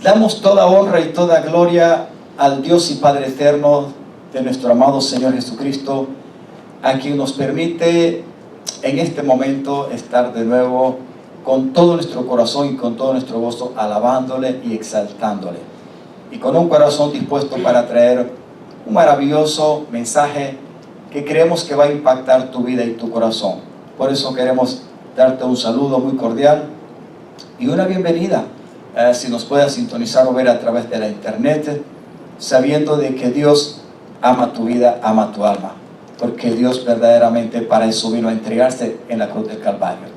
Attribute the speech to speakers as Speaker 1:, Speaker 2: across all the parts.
Speaker 1: Damos toda honra y toda gloria al Dios y Padre eterno de nuestro amado Señor Jesucristo, a quien nos permite en este momento estar de nuevo con todo nuestro corazón y con todo nuestro gozo alabándole y exaltándole, y con un corazón dispuesto para traer un maravilloso mensaje que creemos que va a impactar tu vida y tu corazón. Por eso queremos darte un saludo muy cordial y una bienvenida, si nos puedes sintonizar o ver a través de la internet, sabiendo de que Dios ama tu vida, ama tu alma, porque Dios verdaderamente para eso vino a entregarse en la cruz del Calvario.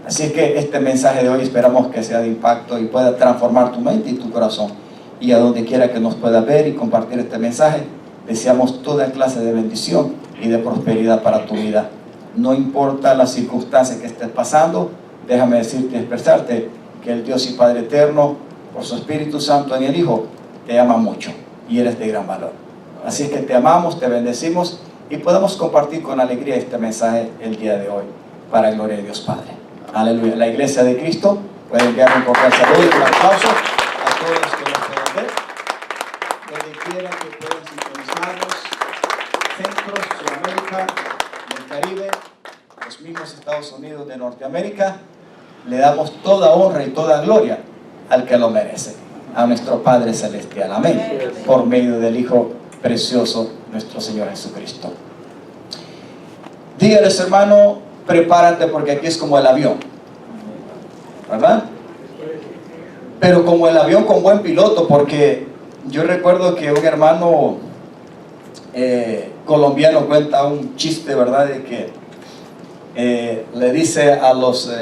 Speaker 1: Así que este mensaje de hoy esperamos que sea de impacto y pueda transformar tu mente y tu corazón. Y a donde quiera que nos pueda ver y compartir este mensaje, deseamos toda clase de bendición y de prosperidad para tu vida. No importa las circunstancias que estés pasando, déjame decirte y expresarte que el Dios y Padre eterno, por su Espíritu Santo en el Hijo, te ama mucho y eres de gran valor. Así es que te amamos, te bendecimos y podemos compartir con alegría este mensaje el día de hoy, para gloria de Dios Padre. Aleluya. La Iglesia de Cristo puede enviar un cordial saludo y un aplauso a todos los que nos pueden ver, donde quiera que puedan sintonizarnos, Centro, Sudamérica, el Caribe, los mismos Estados Unidos de Norteamérica. Le damos toda honra y toda gloria al que lo merece, a nuestro Padre Celestial. Amén. Por medio del Hijo precioso, nuestro Señor Jesucristo. Dígales, hermano, prepárate porque aquí es como el avión, ¿verdad? Pero como el avión con buen piloto, porque yo recuerdo que un hermano colombiano cuenta un chiste, ¿verdad? De que le dice a los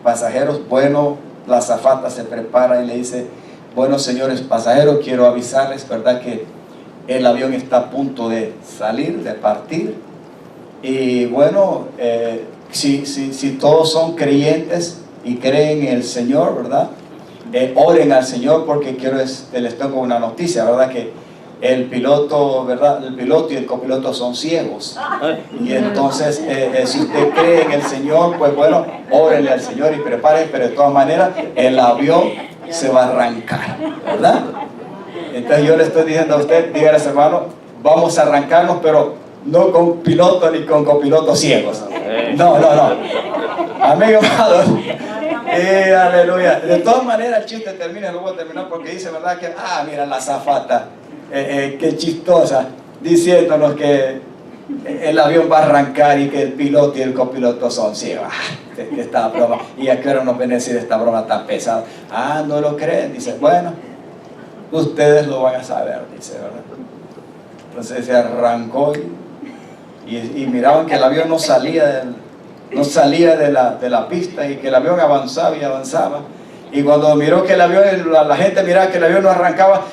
Speaker 1: pasajeros, bueno, la azafata se prepara y le dice, bueno, señores pasajeros, quiero avisarles, ¿verdad? Que el avión está a punto de salir, de partir. Y bueno, si todos son creyentes y creen en el Señor, ¿verdad? Oren al Señor, porque les tengo una noticia, ¿verdad? Que el piloto, ¿verdad? El piloto y el copiloto son ciegos. Y entonces, si usted cree en el Señor, pues bueno, órenle al Señor y preparen, pero de todas maneras, el avión se va a arrancar, ¿verdad? Entonces yo le estoy diciendo a usted, dígale, hermano, vamos a arrancarnos, pero no con piloto ni con copilotos ciegos. No. Amigo amado. Aleluya. De todas maneras el chiste termina, lo voy a terminar porque dice, ¿verdad? Que, mira la azafata, qué chistosa, diciéndonos que el avión va a arrancar y que el piloto y el copiloto son ciegos. Esta broma. ¿Y a qué hora nos ven a decir esta broma tan pesada? No lo creen. Dice, bueno, ustedes lo van a saber, dice, ¿verdad? Entonces se arrancó y miraban que el avión no salía de la pista y que el avión avanzaba y avanzaba. Y cuando miró que el avión, la gente miraba que el avión no arrancaba,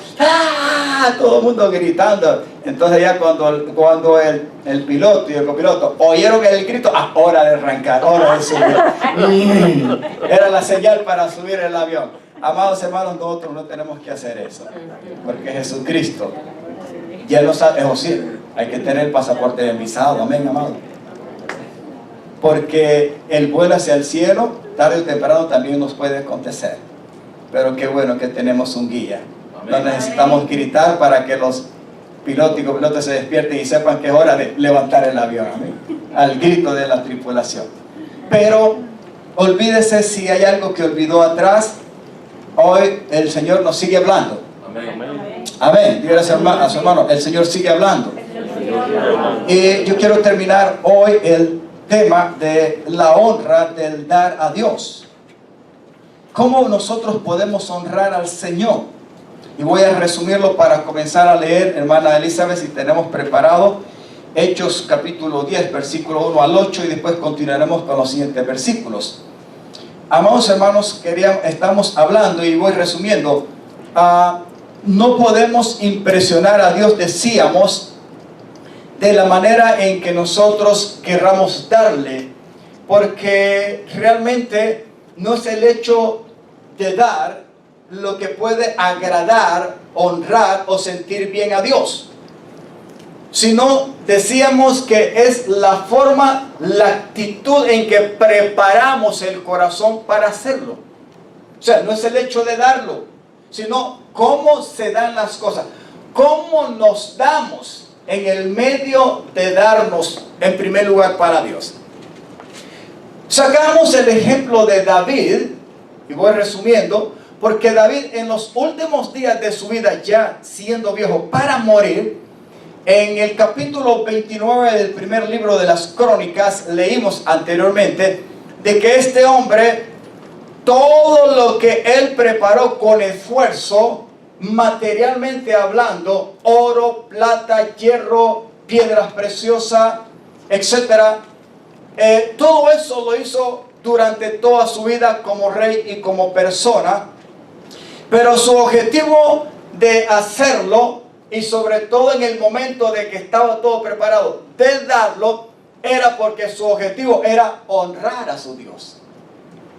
Speaker 1: todo el mundo gritando. Entonces ya cuando el piloto y el copiloto oyeron el grito, hora de arrancar, hora de subir. Era la señal para subir el avión. Amados hermanos, nosotros no tenemos que hacer eso, porque Jesucristo ya lo sabe. Eso sí, hay que tener el pasaporte de visado, amén, amado. Porque el vuelo hacia el cielo, tarde o temprano también nos puede acontecer. Pero qué bueno que tenemos un guía. No necesitamos gritar para que los pilotos y copilotos se despierten y sepan que es hora de levantar el avión, amén, al grito de la tripulación. Pero olvídese si hay algo que olvidó atrás. Hoy el Señor nos sigue hablando. Amén. Dígale a su hermano, el Señor sigue hablando. Y yo quiero terminar hoy el tema de la honra del dar a Dios. ¿Cómo nosotros podemos honrar al Señor? Y voy a resumirlo para comenzar a leer, hermana Elizabeth, si tenemos preparado Hechos capítulo 10, versículo 1 al 8, y después continuaremos con los siguientes versículos. Amados hermanos, estamos hablando, y voy resumiendo, no podemos impresionar a Dios, decíamos, de la manera en que nosotros querramos darle, porque realmente no es el hecho de dar lo que puede agradar, honrar o sentir bien a Dios, sino decíamos que es la forma, la actitud en que preparamos el corazón para hacerlo. O sea, no es el hecho de darlo, sino cómo se dan las cosas. Cómo nos damos en el medio de darnos en primer lugar para Dios. Sacamos el ejemplo de David, y voy resumiendo, porque David en los últimos días de su vida, ya siendo viejo para morir, en el capítulo 29 del primer libro de las Crónicas, leímos anteriormente, de que este hombre, todo lo que él preparó con esfuerzo, materialmente hablando, oro, plata, hierro, piedras preciosas, etcétera, todo eso lo hizo durante toda su vida como rey y como persona. Pero su objetivo de hacerlo, y sobre todo en el momento de que estaba todo preparado de darlo, era porque su objetivo era honrar a su Dios.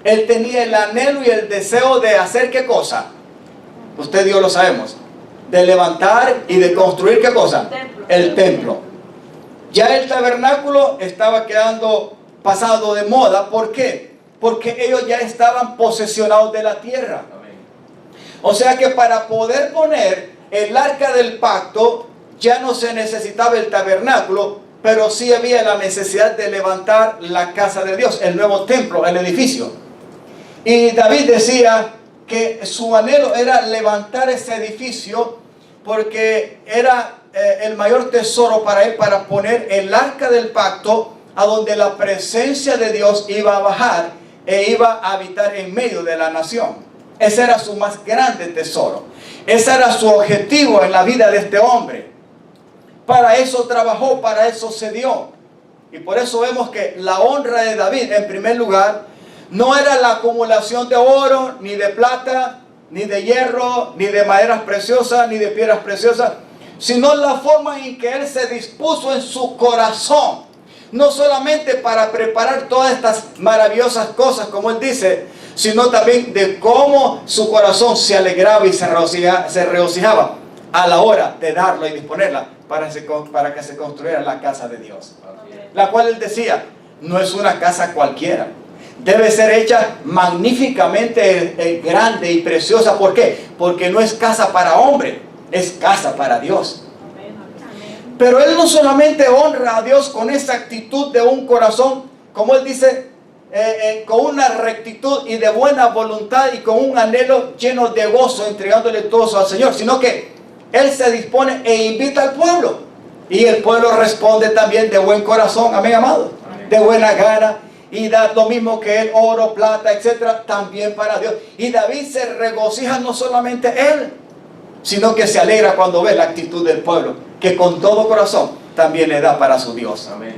Speaker 1: Él tenía el anhelo y el deseo de hacer ¿qué cosa? Usted y yo lo sabemos. De levantar y de construir ¿qué cosa? El templo. Ya el tabernáculo estaba quedando pasado de moda. ¿Por qué? Porque ellos ya estaban posesionados de la tierra. O sea que para poder poner el arca del pacto ya no se necesitaba el tabernáculo, pero sí había la necesidad de levantar la casa de Dios, el nuevo templo, el edificio. Y David decía que su anhelo era levantar ese edificio porque era el mayor tesoro para él, para poner el arca del pacto a donde la presencia de Dios iba a bajar e iba a habitar en medio de la nación. Ese era su más grande tesoro. Ese era su objetivo en la vida de este hombre. Para eso trabajó, para eso se dio. Y por eso vemos que la honra de David, en primer lugar, no era la acumulación de oro, ni de plata, ni de hierro, ni de maderas preciosas, ni de piedras preciosas, sino la forma en que él se dispuso en su corazón. No solamente para preparar todas estas maravillosas cosas, como él dice, sino también de cómo su corazón se alegraba y se regocijaba a la hora de darlo y disponerla para que se construyera la casa de Dios. La cual él decía, no es una casa cualquiera. Debe ser hecha magníficamente grande y preciosa. ¿Por qué? Porque no es casa para hombre, es casa para Dios. Pero él no solamente honra a Dios con esa actitud de un corazón, como él dice, con una rectitud y de buena voluntad y con un anhelo lleno de gozo, entregándole todo eso al Señor, sino que él se dispone e invita al pueblo. Y el pueblo responde también de buen corazón, amén, amado, de buena gana. Y da lo mismo que él, oro, plata, etcétera, también para Dios. Y David se regocija no solamente él, sino que se alegra cuando ve la actitud del pueblo, que con todo corazón también le da para su Dios. Amén.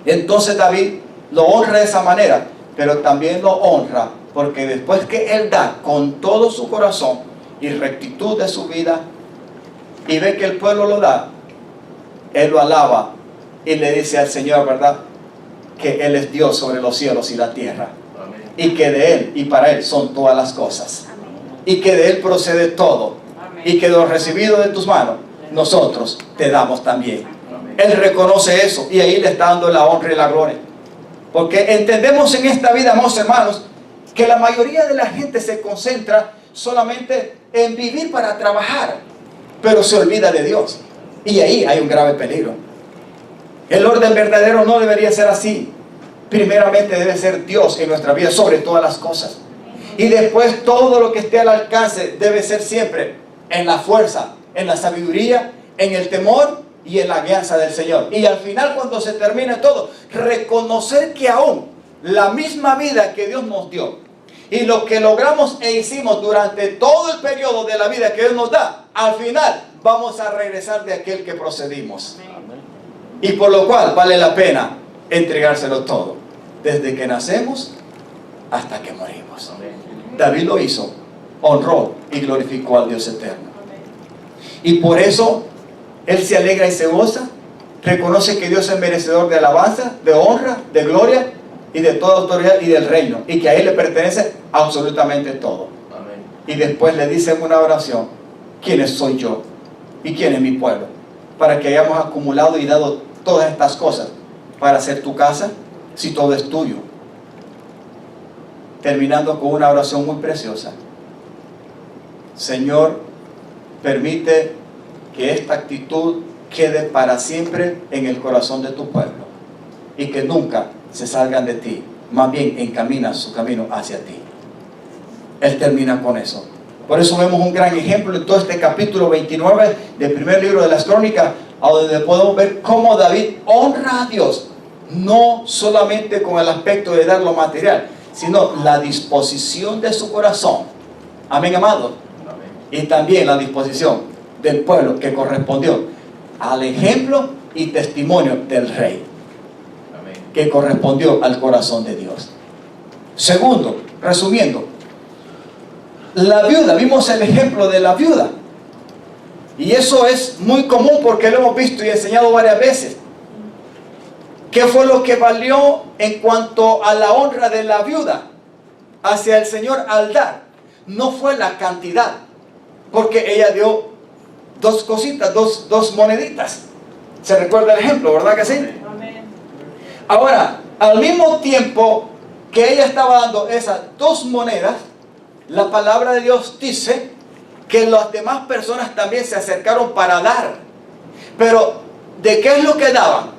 Speaker 1: Entonces David lo honra de esa manera, pero también lo honra porque después que él da con todo su corazón y rectitud de su vida, y ve que el pueblo lo da, él lo alaba y le dice al Señor, ¿verdad?, que Él es Dios sobre los cielos y la tierra. Amén. Y que de Él y para Él son todas las cosas. Amén. Y que de Él procede todo. Amén. Y que lo recibido de tus manos, nosotros te damos también. Amén. Él reconoce eso y ahí le está dando la honra y la gloria. Porque entendemos en esta vida, amados hermanos, que la mayoría de la gente se concentra solamente en vivir para trabajar, pero se olvida de Dios. Y ahí hay un grave peligro. El orden verdadero no debería ser así. Primeramente debe ser Dios en nuestra vida sobre todas las cosas. Y después todo lo que esté al alcance debe ser siempre en la fuerza, en la sabiduría, en el temor y en la guianza del Señor. Y al final, cuando se termine todo, reconocer que aún la misma vida que Dios nos dio y lo que logramos e hicimos durante todo el periodo de la vida que Dios nos da, al final vamos a regresar de aquel que procedimos. Y por lo cual vale la pena entregárselo todo, desde que nacemos hasta que morimos. Amén. David lo hizo, honró y glorificó al Dios eterno. Amén. Y por eso él se alegra y se goza, reconoce que Dios es merecedor de alabanza, de honra, de gloria y de toda autoridad y del reino, y que a Él le pertenece absolutamente todo. Amén. Y después le dice en una oración, ¿quién soy yo? ¿Y quién es mi pueblo? Para que hayamos acumulado y dado todas estas cosas para hacer tu casa, si todo es tuyo. Terminando con una oración muy preciosa. Señor, permite que esta actitud quede para siempre en el corazón de tu pueblo y que nunca se salgan de ti, más bien encamina su camino hacia ti. Él termina con eso. Por eso vemos un gran ejemplo en todo este capítulo 29 del primer libro de las Crónicas, a donde podemos ver cómo David honra a Dios, no solamente con el aspecto de dar lo material, sino la disposición de su corazón. Amén, amado. Y también la disposición del pueblo que correspondió al ejemplo y testimonio del rey, que correspondió al corazón de Dios. Segundo, resumiendo, la viuda, vimos el ejemplo de la viuda, y eso es muy común porque lo hemos visto y enseñado varias veces. ¿Qué fue lo que valió en cuanto a la honra de la viuda hacia el Señor al dar? No fue la cantidad, porque ella dio dos cositas, dos moneditas. ¿Se recuerda el ejemplo, verdad que sí? Amén. Ahora, al mismo tiempo que ella estaba dando esas dos monedas, la palabra de Dios dice que las demás personas también se acercaron para dar. Pero, ¿de qué es lo que daban?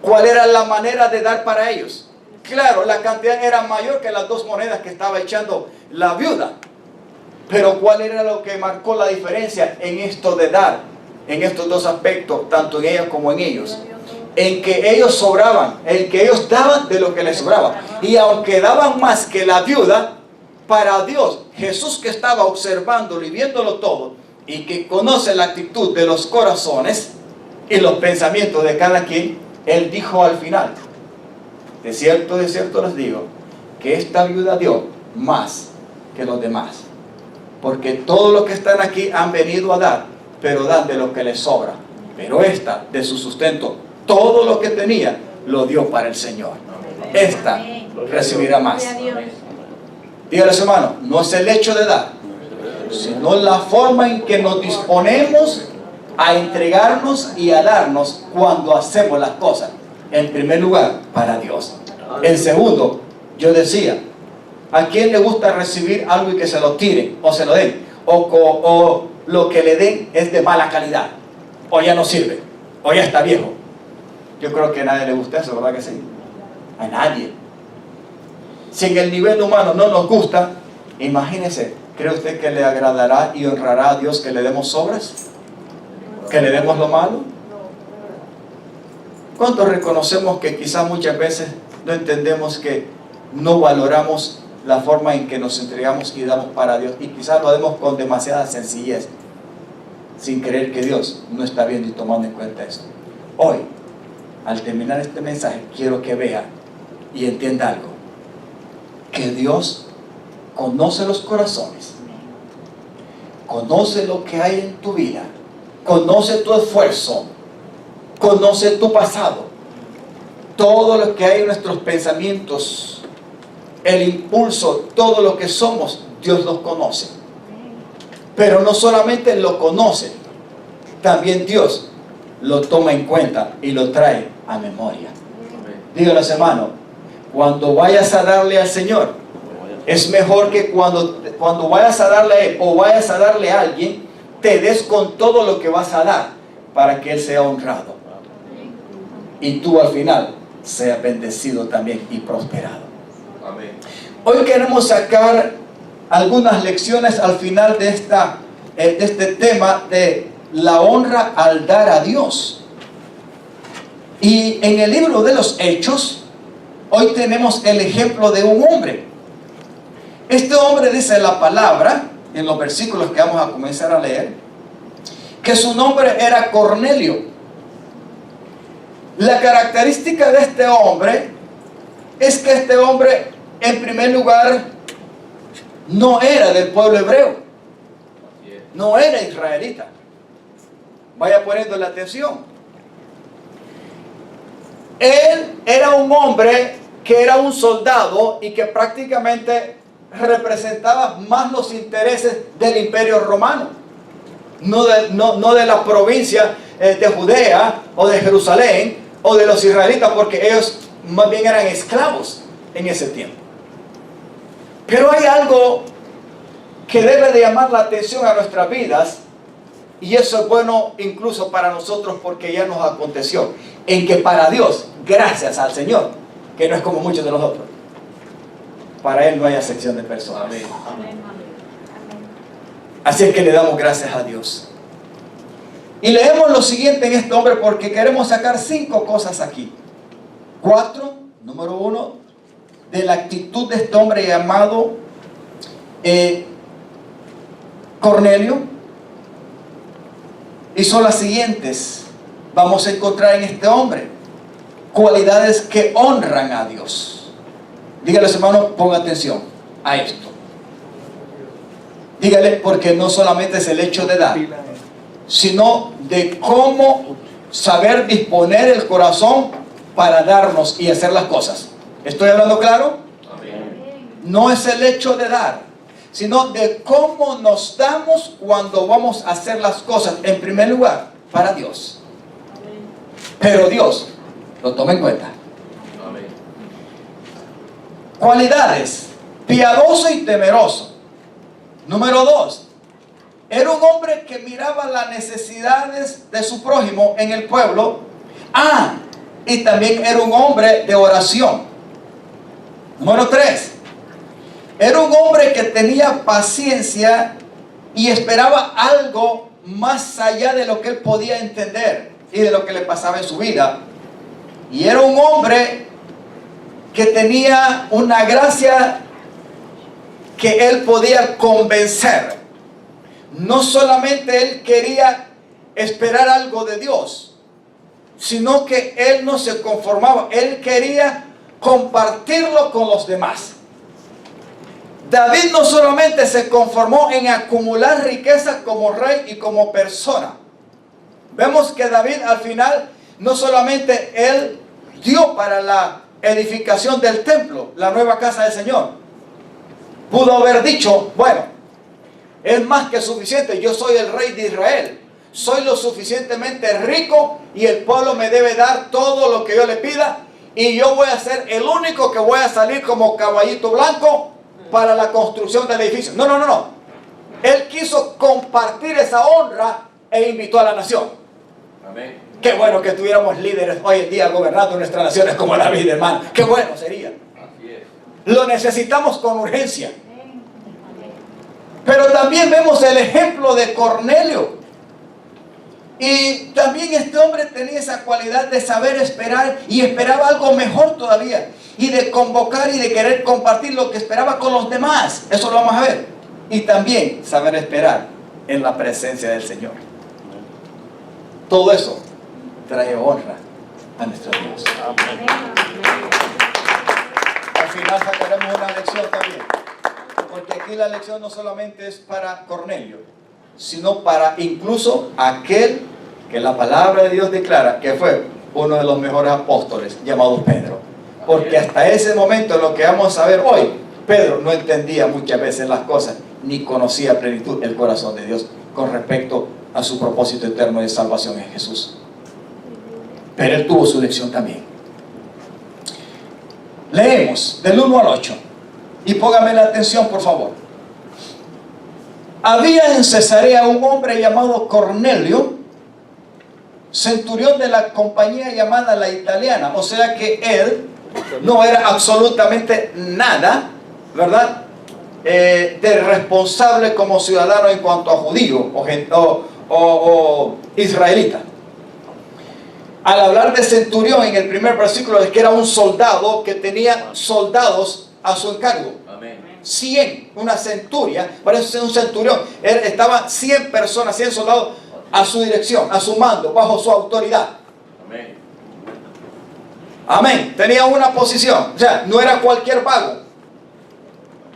Speaker 1: ¿Cuál era la manera de dar para ellos? Claro, la cantidad era mayor que las dos monedas que estaba echando la viuda. Pero ¿cuál era lo que marcó la diferencia en esto de dar? En estos dos aspectos, tanto en ella como en ellos. En que ellos sobraban, en que ellos daban de lo que les sobraba. Y aunque daban más que la viuda, para Dios, Jesús, que estaba observándolo y viéndolo todo, y que conoce la actitud de los corazones y los pensamientos de cada quien, Él dijo al final: de cierto les digo, que esta viuda dio más que los demás. Porque todos los que están aquí han venido a dar, pero dan de lo que les sobra. Pero esta, de su sustento, todo lo que tenía, lo dio para el Señor. Esta recibirá más. Dígale a su hermano, no es el hecho de dar, sino la forma en que nos disponemos a entregarnos y a darnos cuando hacemos las cosas. En primer lugar, para Dios. En segundo, yo decía, ¿a quién le gusta recibir algo y que se lo tiren o se lo den? O lo que le den es de mala calidad, o ya no sirve, o ya está viejo. Yo creo que a nadie le gusta eso, ¿verdad que sí? A nadie. Si en el nivel humano no nos gusta, imagínese, ¿cree usted que le agradará y honrará a Dios que le demos sobras? ¿Que le demos lo malo? ¿Cuántos reconocemos que quizás muchas veces no entendemos, que no valoramos la forma en que nos entregamos y damos para Dios? Y quizás lo hacemos con demasiada sencillez, sin creer que Dios no está viendo y tomando en cuenta eso. Hoy, al terminar este mensaje, quiero que vea y entienda algo: que Dios conoce los corazones, conoce lo que hay en tu vida, conoce tu esfuerzo, conoce tu pasado, todo lo que hay en nuestros pensamientos, el impulso, todo lo que somos, Dios los conoce. Pero no solamente lo conoce, también Dios lo toma en cuenta y lo trae a memoria. Dígale, hermano, cuando vayas a darle al Señor, es mejor que cuando vayas a darle a Él o vayas a darle a alguien, te des con todo lo que vas a dar para que Él sea honrado y tú al final seas bendecido también y prosperado. Amén. Hoy queremos sacar algunas lecciones al final de este tema de la honra al dar a Dios. Y en el libro de los Hechos, hoy tenemos el ejemplo de un hombre. Este hombre, dice la palabra, en los versículos que vamos a comenzar a leer, que su nombre era Cornelio. La característica de este hombre es que este hombre, en primer lugar, no era del pueblo hebreo, no era israelita. Vaya poniendo la atención. Él era un hombre que era un soldado y que prácticamente representaba más los intereses del imperio romano, no de la provincia de Judea o de Jerusalén o de los israelitas, porque ellos más bien eran esclavos en ese tiempo. Pero hay algo que debe de llamar la atención a nuestras vidas, y eso es bueno incluso para nosotros porque ya nos aconteció, en que para Dios, gracias al Señor, que no es como muchos de nosotros, para Él no hay acepción de personas. Amén. Así es que le damos gracias a Dios. Y leemos lo siguiente en este hombre porque queremos sacar 5 cosas aquí. 4, número 1, de la actitud de este hombre llamado Cornelio. Y son las siguientes. Vamos a encontrar en este hombre cualidades que honran a Dios. Dígale, hermano, ponga atención a esto. Dígale, porque no solamente es el hecho de dar, sino de cómo saber disponer el corazón para darnos y hacer las cosas. ¿Estoy hablando claro? Amén. No es el hecho de dar, sino de cómo nos damos cuando vamos a hacer las cosas, en primer lugar, para Dios. Amén. Pero Dios lo toma en cuenta. Amén. Cualidades: piadoso y temeroso. Número 2, era un hombre que miraba las necesidades de su prójimo en el pueblo. Y también era un hombre de oración. Número 3, era un hombre que tenía paciencia y esperaba algo más allá de lo que él podía entender y de lo que le pasaba en su vida. Y era un hombre que tenía una gracia que él podía convencer. No solamente él quería esperar algo de Dios, sino que él no se conformaba. Él quería compartirlo con los demás. David no solamente se conformó en acumular riqueza como rey y como persona. Vemos que David al final no solamente él dio para la edificación del templo, la nueva casa del Señor. Pudo haber dicho, bueno, es más que suficiente, yo soy el rey de Israel, soy lo suficientemente rico y el pueblo me debe dar todo lo que yo le pida y yo voy a ser el único que voy a salir como caballito blanco para la construcción del edificio. No. Él quiso compartir esa honra e invitó a la nación. Amén. Qué bueno que tuviéramos líderes hoy en día gobernando nuestras naciones como David, hermano. Qué bueno sería. Lo necesitamos con urgencia. Pero también vemos el ejemplo de Cornelio. Y también este hombre tenía esa cualidad de saber esperar y esperaba algo mejor todavía. Y de convocar y de querer compartir lo que esperaba con los demás. Eso lo vamos a ver. Y también saber esperar en la presencia del Señor. Todo eso trae honra a nuestro Dios. Al final sacaremos una lección también, porque aquí la lección no solamente es para Cornelio, sino para incluso aquel que la palabra de Dios declara que fue uno de los mejores apóstoles, llamado Pedro. Porque hasta ese momento, lo que vamos a ver hoy, Pedro no entendía muchas veces las cosas, ni conocía a plenitud el corazón de Dios con respecto a su propósito eterno de salvación en Jesús. Pero él tuvo su lección también. Leemos del 1 al 8 y póngame la atención, por favor. Había en Cesarea un hombre llamado Cornelio, centurión de la compañía llamada la Italiana. O sea que él no era absolutamente nada, ¿verdad?, de responsable como ciudadano en cuanto a judío o israelita. Al hablar de centurión en el primer versículo es que era un soldado que tenía soldados a su encargo. Amén. 100, una centuria, por eso es un centurión. Él estaba 100 personas, 100 soldados a su dirección, a su mando, bajo su autoridad. Amén. Amén. Tenía una posición, o sea, no era cualquier vago.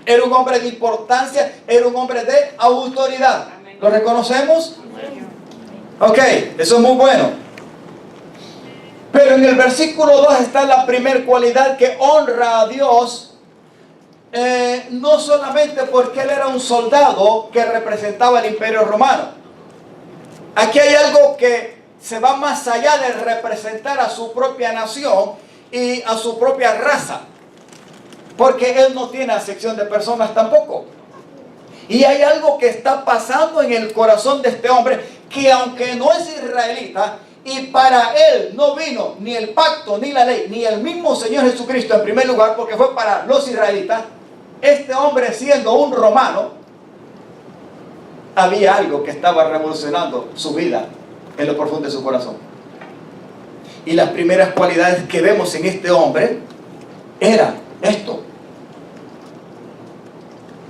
Speaker 1: Era un hombre de importancia, era un hombre de autoridad. Amén. ¿Lo reconocemos? Amén. Ok, eso es muy bueno. Pero en el versículo 2 está la primera cualidad que honra a Dios, no solamente porque él era un soldado que representaba el imperio romano. Aquí hay algo que se va más allá de representar a su propia nación y a su propia raza, porque él no tiene acepción de personas tampoco. Y hay algo que está pasando en el corazón de este hombre, que aunque no es israelita, y para él no vino ni el pacto, ni la ley, ni el mismo Señor Jesucristo en primer lugar, porque fue para los israelitas, este hombre siendo un romano, había algo que estaba revolucionando su vida en lo profundo de su corazón. Y las primeras cualidades que vemos en este hombre era esto.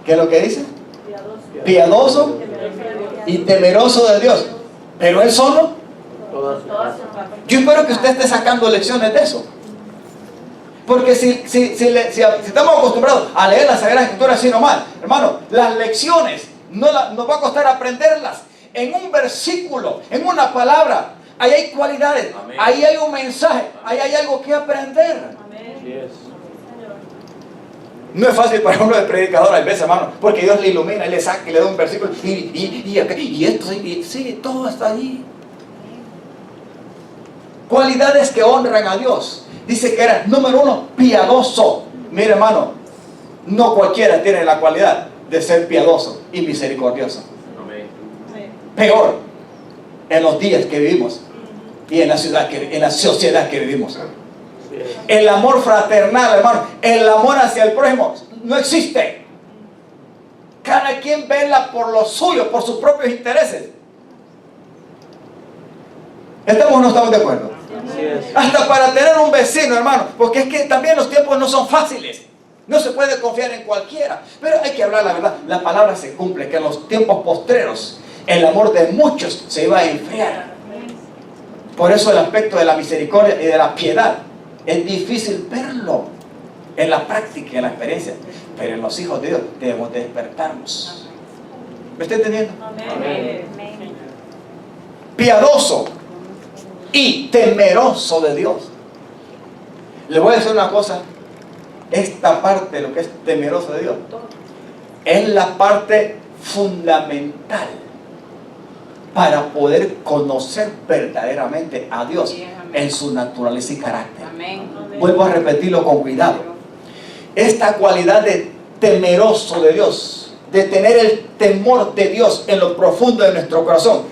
Speaker 1: ¿Qué es lo que dice? Piadoso y temeroso de Dios. Pero él solo. Yo espero que usted esté sacando lecciones de eso. Porque si estamos acostumbrados a leer la Sagrada Escritura así nomás, hermano, las lecciones nos va a costar aprenderlas. En un versículo, en una palabra, ahí hay cualidades, amén, ahí hay un mensaje, ahí hay algo que aprender. Amén. No es fácil para uno de predicador a veces, hermano, porque Dios le ilumina, y le saca y le da un versículo y esto, sí, todo está allí. Cualidades que honran a Dios. Dice que era, número 1, piadoso. Mire, hermano, no cualquiera tiene la cualidad de ser piadoso y misericordioso. Amén. Peor en los días que vivimos y en la sociedad que vivimos. El amor fraternal, hermano, el amor hacia el prójimo no existe. Cada quien vela por lo suyo, por sus propios intereses. ¿Estamos o no estamos de acuerdo? Hasta para tener un vecino, hermano, porque es que también los tiempos no son fáciles. No se puede confiar en cualquiera. Pero hay que hablar la verdad. La palabra se cumple, que en los tiempos postreros el amor de muchos se iba a enfriar. Por eso el aspecto de la misericordia y de la piedad es difícil verlo en la práctica y en la experiencia. Pero en los hijos de Dios debemos despertarnos. ¿Me está entendiendo? Amén. Piadoso y temeroso de Dios. Le voy a decir una cosa. Esta parte de lo que es temeroso de Dios es la parte fundamental para poder conocer verdaderamente a Dios en su naturaleza y carácter. Vuelvo a repetirlo con cuidado. Esta cualidad de temeroso de Dios, de tener el temor de Dios en lo profundo de nuestro corazón,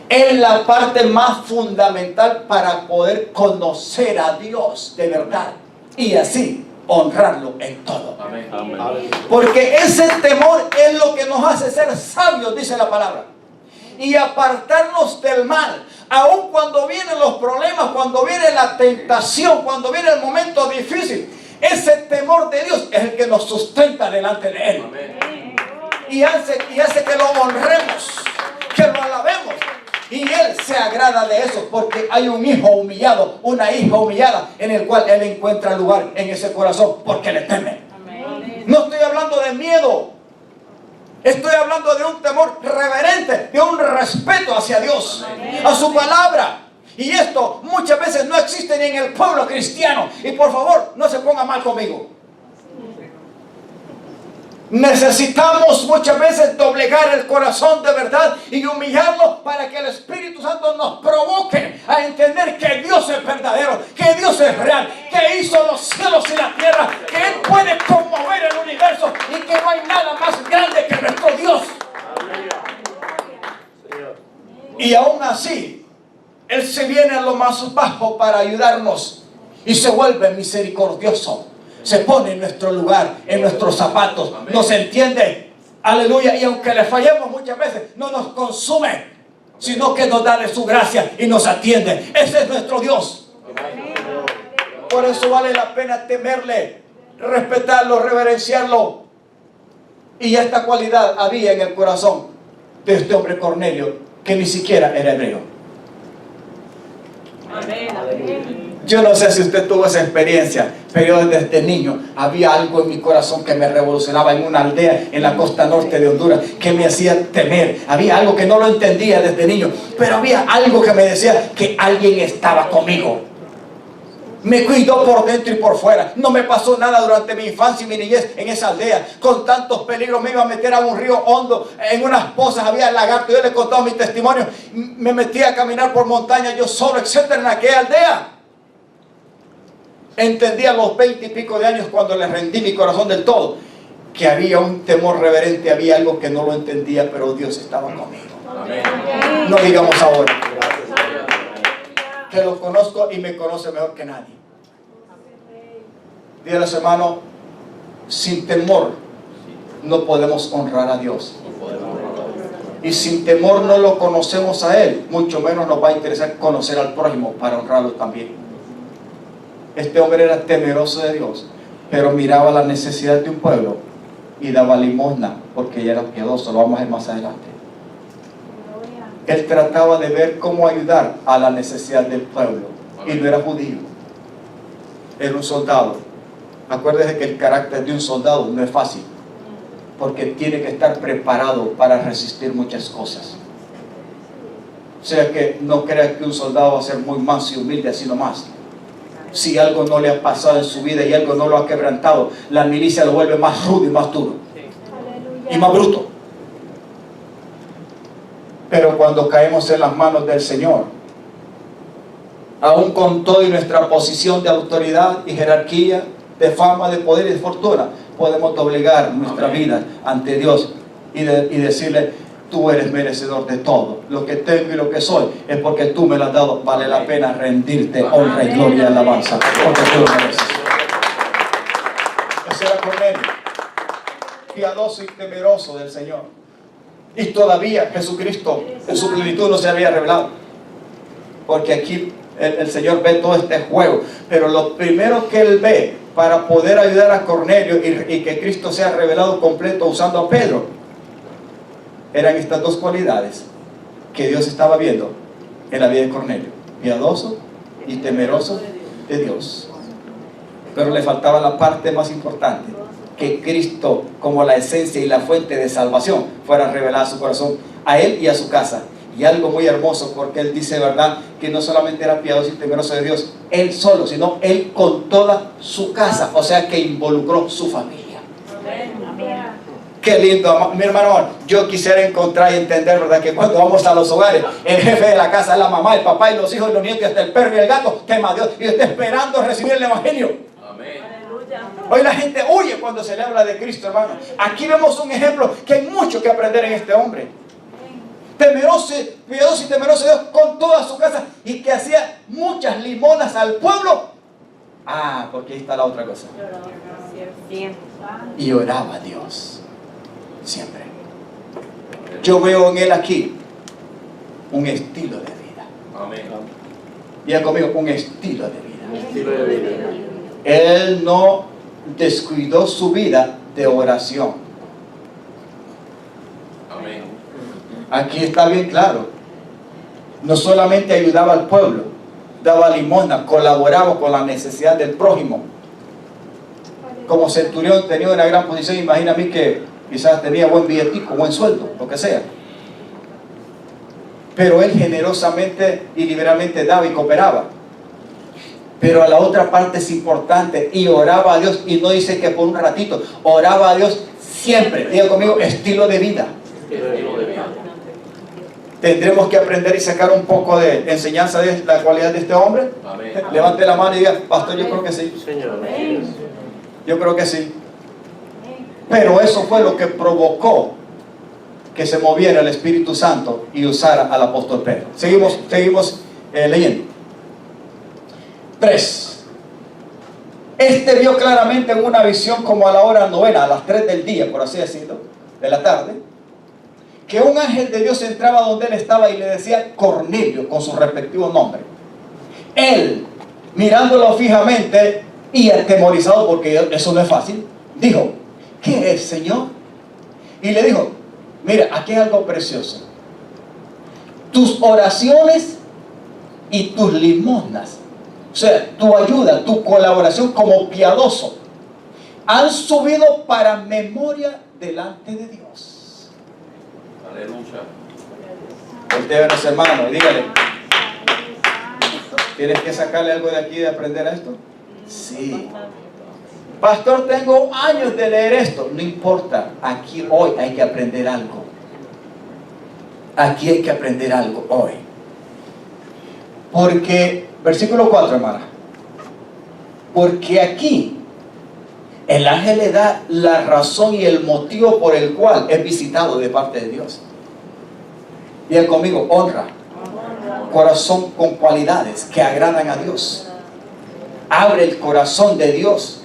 Speaker 1: es la parte más fundamental para poder conocer a Dios de verdad y así honrarlo en todo. Amén. Amén. Porque ese temor es lo que nos hace ser sabios, dice la palabra, y apartarnos del mal. Aun cuando vienen los problemas, cuando viene la tentación, cuando viene el momento difícil, ese temor de Dios es el que nos sustenta delante de Él. Amén. Y hace que lo honremos, que lo alabemos. Y Él se agrada de eso, porque hay un hijo humillado, una hija humillada, en el cual Él encuentra lugar en ese corazón, porque le teme. Amén. No estoy hablando de miedo, estoy hablando de un temor reverente, de un respeto hacia Dios, amén, a su palabra. Y esto muchas veces no existe ni en el pueblo cristiano. Y por favor, no se ponga mal conmigo. Necesitamos muchas veces doblegar el corazón de verdad y humillarlo para que el Espíritu Santo nos provoque a entender que Dios es verdadero, que Dios es real, que hizo los cielos y la tierra, que Él puede conmover el universo y que no hay nada más grande que nuestro Dios. Y aún así, Él se viene a lo más bajo para ayudarnos y se vuelve misericordioso. Se pone en nuestro lugar, en nuestros zapatos. Amén. Nos entiende. Aleluya. Y aunque le fallemos muchas veces, no nos consume, sino que nos da de su gracia y nos atiende. Ese es nuestro Dios. Amén. Por eso vale la pena temerle, respetarlo, reverenciarlo. Y esta cualidad había en el corazón de este hombre Cornelio, que ni siquiera era hebreo. Amén. Yo no sé si usted tuvo esa experiencia, pero yo desde niño había algo en mi corazón que me revolucionaba en una aldea en la costa norte de Honduras, que me hacía temer. Había algo que no lo entendía desde niño, pero había algo que me decía que alguien estaba conmigo. Me cuidó por dentro y por fuera. No me pasó nada durante mi infancia y mi niñez en esa aldea. Con tantos peligros me iba a meter a un río hondo. En unas pozas había lagarto. Yo le he contado mi testimonio. Me metí a caminar por montañas yo solo, etcétera, en aquella aldea. Entendí a los 20 y pico de años cuando le rendí mi corazón del todo. que había un temor reverente, había algo que no lo entendía, pero Dios estaba conmigo.
Speaker 2: Amén.
Speaker 1: No digamos ahora que lo conozco y me conoce mejor que nadie. Dígale a su hermano, sin temor no podemos honrar a Dios. Y sin temor no lo conocemos a Él, mucho menos nos va a interesar conocer al prójimo para honrarlo también. Este hombre era temeroso de Dios, pero miraba la necesidad de un pueblo y daba limosna porque ella era piadoso. Lo vamos a ver más adelante. Él trataba de ver cómo ayudar a la necesidad del pueblo, y no era judío, era un soldado. Acuérdese que el carácter de un soldado no es fácil, porque tiene que estar preparado para resistir muchas cosas. O sea que no crea que un soldado va a ser muy manso y humilde así nomás. Si algo no le ha pasado en su vida y algo no lo ha quebrantado, la milicia lo vuelve más rudo y más duro y más bruto. Pero cuando caemos en las manos del Señor, aún con toda nuestra posición de autoridad y jerarquía, de fama, de poder y de fortuna, podemos doblegar nuestra vida ante Dios y decirle: tú eres merecedor de todo. Lo que tengo y lo que soy es porque tú me lo has dado. Vale la pena rendirte honra y gloria y alabanza, porque tú lo mereces. Ese era Cornelio, piadoso y temeroso del Señor. Y todavía Jesucristo en su plenitud no se había revelado, porque aquí el Señor ve todo este juego. Pero lo primero que Él ve para poder ayudar a Cornelio y que Cristo sea revelado completo usando a Pedro, eran estas dos cualidades que Dios estaba viendo en la vida de Cornelio: piadoso y temeroso de Dios. Pero le faltaba la parte más importante: que Cristo, como la esencia y la fuente de salvación, fuera revelada a su corazón, a él y a su casa. Y algo muy hermoso, porque él dice, ¿verdad?, que no solamente era piadoso y temeroso de Dios él solo, sino él con toda su casa. O sea que involucró su familia.
Speaker 3: Amén.
Speaker 1: Qué lindo, mi hermano. Yo quisiera encontrar y entender, ¿verdad?, que cuando vamos a los hogares, el jefe de la casa es la mamá, el papá y los hijos y los nietos y hasta el perro y el gato, tema Dios, y está esperando recibir el evangelio. Hoy la gente huye cuando se le habla de Cristo, hermano. Aquí vemos un ejemplo que hay mucho que aprender en este hombre. Temeroso, piadoso y temeroso de Dios con toda su casa, y que hacía muchas limonas al pueblo. Ah, porque ahí está la otra cosa. Y oraba a Dios siempre. Yo veo en él aquí un estilo de vida.
Speaker 2: Amén.
Speaker 1: Diga conmigo, un estilo de vida.
Speaker 2: Estilo de vida.
Speaker 1: Él no descuidó su vida de oración.
Speaker 2: Amén.
Speaker 1: Aquí está bien claro. No solamente ayudaba al pueblo, daba limosna, colaboraba con la necesidad del prójimo. Como centurión tenía una gran posición. Imagina a mí que quizás tenía buen billetico, buen sueldo, lo que sea. Pero él generosamente y liberalmente daba y cooperaba. Pero a la otra parte es importante, y oraba a Dios, y no dice que por un ratito, oraba a Dios siempre. Diga conmigo, estilo de vida. Tendremos que aprender y sacar un poco de enseñanza de la cualidad de este hombre.
Speaker 2: Amén.
Speaker 1: Levante la mano y diga: pastor, yo creo que sí.
Speaker 2: Señor.
Speaker 1: Yo creo que sí. Pero eso fue lo que provocó que se moviera el Espíritu Santo y usara al apóstol Pedro. Seguimos leyendo. 3. Este vio claramente en una visión, como a la hora novena, a las 3 del día, por así decirlo, de la tarde, que un ángel de Dios entraba donde él estaba y le decía Cornelio, con su respectivo nombre. Él, mirándolo fijamente y atemorizado, porque eso no es fácil, dijo: ¿qué es, Señor? Y le dijo: mira, aquí hay algo precioso. Tus oraciones y tus limosnas, o sea, tu ayuda, tu colaboración como piadoso, han subido para memoria delante de Dios.
Speaker 2: Aleluya.
Speaker 1: Voltea a los hermanos y dígale: ¿tienes que sacarle algo de aquí de aprender a esto? Sí. Pastor, tengo años de leer esto. No importa, aquí hoy hay que aprender algo. Aquí hay que aprender algo hoy. Porque, versículo 4, hermana. Porque aquí El ángel le da la razón y el motivo por el cual es visitado de parte de Dios. Diga conmigo, honra. Corazón con cualidades que agradan a Dios. Abre el corazón de Dios.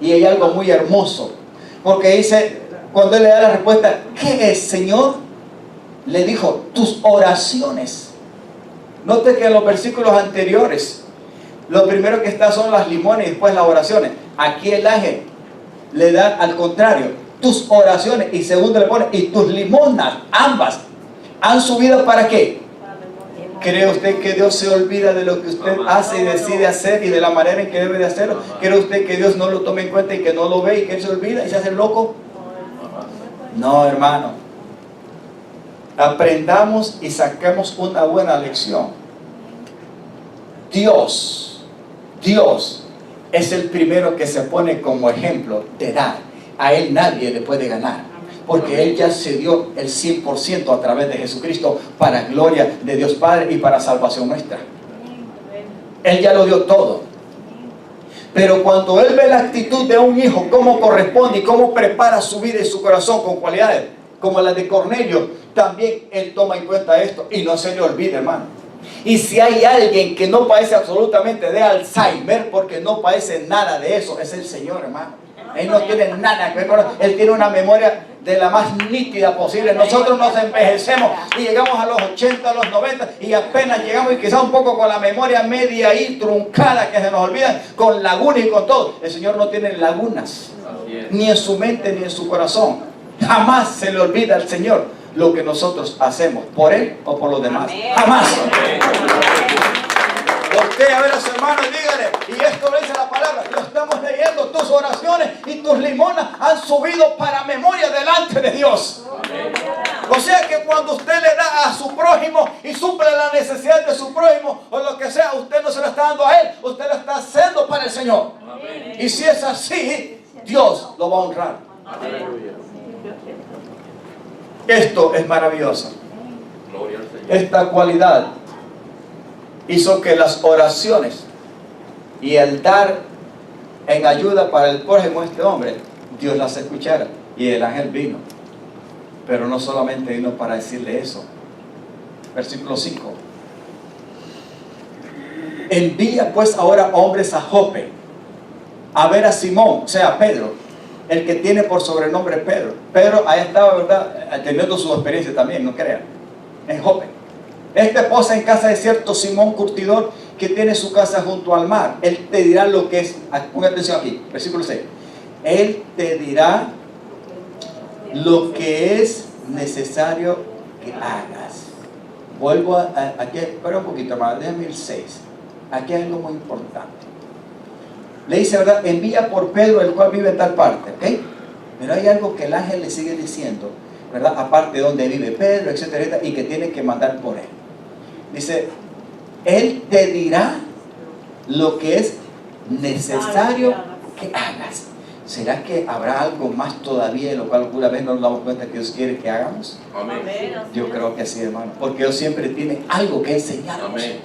Speaker 1: Y hay algo muy hermoso. Porque dice, cuando él le da la respuesta, ¿qué es, Señor? Le dijo, tus oraciones. Note que en los versículos anteriores, lo primero que está son las limones y después las oraciones. Aquí el ángel le da al contrario, tus oraciones, y segundo le pone, y tus limonas, ambas, han subido ¿para qué? ¿Cree usted que Dios se olvida de lo que usted hace y decide hacer y de la manera en que debe de hacerlo? ¿Cree usted que Dios no lo toma en cuenta y que no lo ve y que Él se olvida y se hace loco? No, hermano. Aprendamos y saquemos una buena lección. Dios es el primero que se pone como ejemplo de dar. A Él nadie le puede ganar, porque Él ya se dio el 100% a través de Jesucristo para gloria de Dios Padre y para salvación nuestra. Él ya lo dio todo. Pero cuando Él ve la actitud de un hijo, cómo corresponde y cómo prepara su vida y su corazón con cualidades como la de Cornelio, también Él toma en cuenta esto y no se le olvide, hermano. Y si hay alguien que no padece absolutamente de Alzheimer, porque no padece nada de eso, es el Señor, hermano. Él no tiene nada que ver con eso. Él tiene una memoria de la más nítida posible. Nosotros nos envejecemos y llegamos a los 80, a los 90 y apenas llegamos y quizás un poco con la memoria media ahí truncada, que se nos olvida, con lagunas y con todo. El Señor no tiene lagunas, ni en su mente ni en su corazón. Jamás se le olvida al Señor lo que nosotros hacemos por Él o por los demás. Jamás. Usted a ver a su hermano y dígale, y esto lo dice la palabra, lo estamos leyendo, tus oraciones y tus limonas han subido para memoria delante de Dios. O sea que cuando usted le da a su prójimo y suple la necesidad de su prójimo o lo que sea, usted no se lo está dando a él, usted lo está haciendo para el Señor. Y si es así, Dios lo va a honrar. Esto es maravilloso. Esta cualidad hizo que las oraciones y el dar en ayuda para el prójimo de este hombre, Dios las escuchara. Y el ángel vino. Pero no solamente vino para decirle eso. Versículo 5. Envía pues ahora hombres a Jope a ver a Simón, o sea, Pedro, el que tiene por sobrenombre Pedro. Pedro ahí estaba, ¿verdad?, teniendo su experiencia también, no crean, en Jope. Este posa en casa de cierto Simón curtidor que tiene su casa junto al mar. Él te dirá lo que es, ponga atención aquí, versículo 6. Él te dirá lo que es necesario que hagas. Vuelvo aquí, espera un poquito más, déjame el 6. Aquí hay algo muy importante. Le dice, ¿verdad? Envía por Pedro, el cual vive en tal parte, ¿ok? Pero hay algo que el ángel le sigue diciendo, ¿verdad? Aparte de donde vive Pedro, etcétera, etcétera, y que tiene que mandar por él. Dice, él te dirá lo que es necesario que hagas. ¿Será que habrá algo más todavía de lo cual alguna vez nos damos cuenta que Dios quiere que hagamos? Amén. Yo creo que sí, hermano, porque Dios siempre tiene algo que enseñarnos. Amén.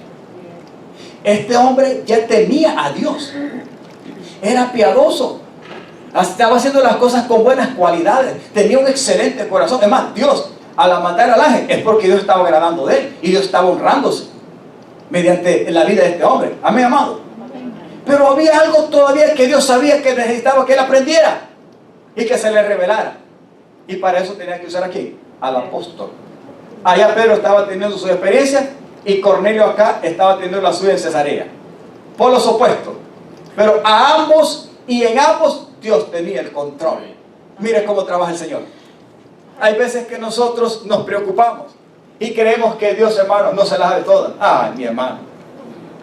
Speaker 1: Este hombre ya tenía a Dios, era piadoso, estaba haciendo las cosas con buenas cualidades, tenía un excelente corazón. Es más, Dios al mandar al ángel es porque Dios estaba agradando de él y Dios estaba honrándose mediante la vida de este hombre. Amén, amado. Pero había algo todavía que Dios sabía que necesitaba que él aprendiera y que se le revelara. Y para eso tenía que usar aquí al apóstol. Allá Pedro estaba teniendo su experiencia y Cornelio acá estaba teniendo la suya en Cesarea. Por los opuestos. Pero a ambos y en ambos Dios tenía el control. Mire cómo trabaja el Señor. Hay veces que nosotros nos preocupamos y creemos que Dios, hermano, no se las sabe todas. Ay, mi hermano.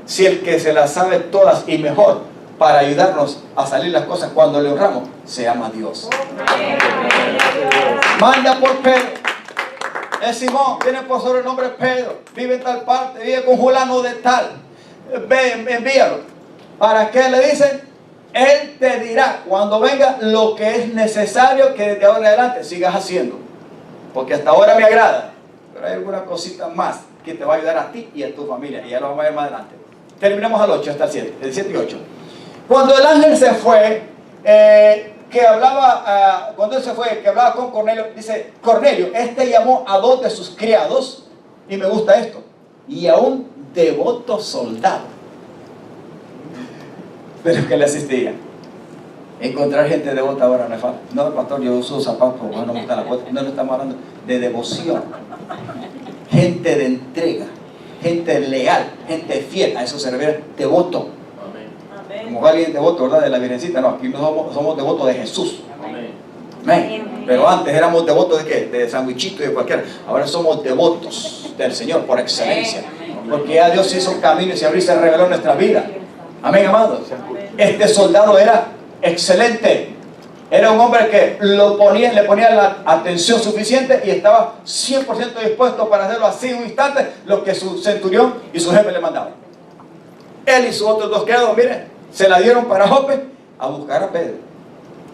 Speaker 1: Si el que se las sabe todas y mejor para ayudarnos a salir las cosas cuando le honramos, se llama Dios. Manda por Pedro. Es Simón, tiene por sobrenombre Pedro, vive en tal parte, vive con fulano de tal. Ve, envíalo. ¿Para qué le dicen? Él te dirá cuando venga lo que es necesario que desde ahora en adelante sigas haciendo. Porque hasta ahora me agrada, pero hay alguna cosita más que te va a ayudar a ti y a tu familia. Y ya lo vamos a ver más adelante. Terminamos al 8 hasta el 7, el 7 y 8. Cuando el ángel se fue, que hablaba, cuando él se fue, que hablaba con Cornelio, dice, Cornelio, este llamó a 2 de sus criados, y me gusta esto, y a un devoto soldado, pero que le asistía. Encontrar gente devota ahora no es fácil. No, pastor, yo uso zapatos, no me gusta la puerta. No, estamos hablando de devoción, gente de entrega, gente leal, gente fiel. A eso se refiere devoto.
Speaker 2: Amén.
Speaker 1: Como alguien devoto, ¿verdad? De la Virgencita. No, aquí no somos devotos de Jesús.
Speaker 2: Amén.
Speaker 1: Amén. Pero antes éramos devotos de ¿qué? De sandwichito y de cualquiera. Ahora somos devotos del Señor por excelencia. Porque ya Dios hizo un camino y se abrió y se reveló en nuestra vida. Amén, amados. Este soldado era excelente. Era un hombre que le ponía la atención suficiente y estaba 100% dispuesto para hacerlo así en un instante, lo que su centurión y su jefe le mandaban. Él y sus otros 2 criados, miren, se la dieron para Jope a buscar a Pedro,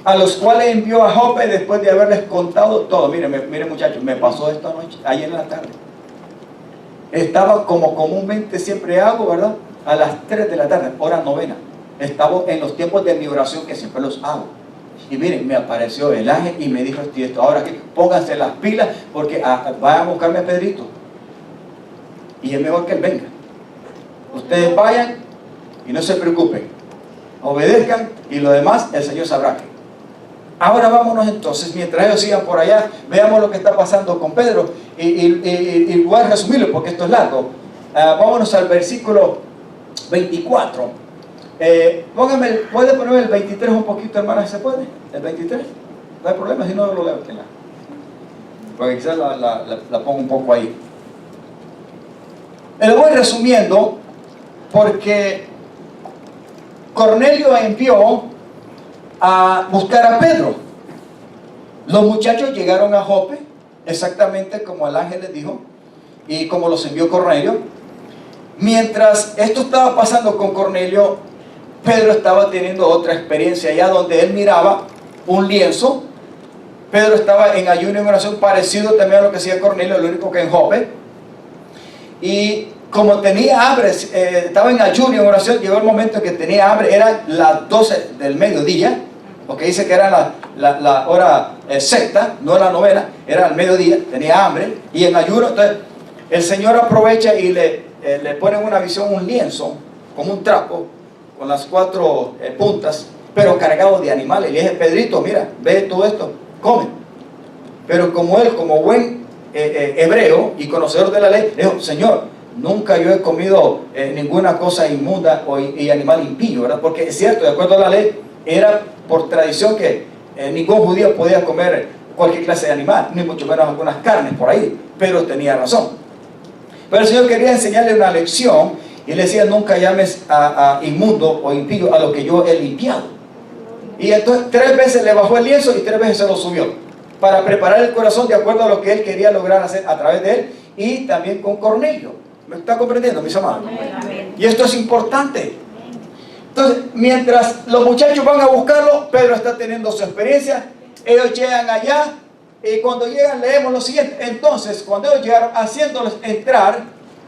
Speaker 1: a los cuales envió a Jope después de haberles contado todo. Miren muchachos, me pasó esta noche, ayer en la tarde. Estaba como comúnmente siempre hago, ¿verdad? A las 3 de la tarde, hora novena. Estaba en los tiempos de mi oración que siempre los hago. Y miren, me apareció el ángel y me dijo esto. Ahora que pónganse las pilas porque vayan a buscarme a Pedrito. Y es mejor que él venga. Ustedes vayan y no se preocupen. Obedezcan y lo demás el Señor sabrá que. Ahora vámonos entonces, mientras ellos sigan por allá, veamos lo que está pasando con Pedro. Y voy a resumirlo porque esto es largo. Vámonos al versículo 24. ¿Puede poner el 23 un poquito, hermana? ¿Se puede? ¿El 23? No hay problema, si no lo leo. Porque quizás la pongo un poco ahí. Lo voy resumiendo porque Cornelio envió a buscar a Pedro. Los muchachos llegaron a Jope, exactamente como el ángel les dijo y como los envió Cornelio. Mientras esto estaba pasando con Cornelio, Pedro estaba teniendo otra experiencia allá donde él miraba un lienzo. Pedro estaba en ayuno y en oración parecido también a lo que hacía Cornelio, lo único que en Jope. Y como tenía hambre, estaba en ayuno y en oración, llegó el momento en que tenía hambre, eran las 12 del mediodía, porque dice que era la hora sexta, no la novena, era el mediodía, tenía hambre y en ayuno. Entonces el Señor aprovecha y le pone en una visión un lienzo, como un trapo, con las 4 puntas, pero cargado de animales. Y le dije, Pedrito, mira, ve todo esto, come. Pero como él, como buen hebreo y conocedor de la ley, le dijo, Señor, nunca yo he comido ninguna cosa inmunda y animal impío, ¿verdad? Porque es cierto, de acuerdo a la ley, era por tradición que ningún judío podía comer cualquier clase de animal, ni mucho menos algunas carnes por ahí, pero tenía razón. Pero el Señor quería enseñarle una lección y le decía, nunca llames a inmundo o impío a lo que yo he limpiado. Y entonces 3 veces le bajó el lienzo y 3 veces se lo subió, para preparar el corazón de acuerdo a lo que él quería lograr hacer a través de él y también con Cornelio. ¿Me está comprendiendo, mis amados?
Speaker 3: Amén.
Speaker 1: Y esto es importante. Entonces, mientras los muchachos van a buscarlo, Pedro está teniendo su experiencia. Ellos llegan allá y cuando llegan leemos lo siguiente. Entonces, cuando ellos llegaron, haciéndolos entrar,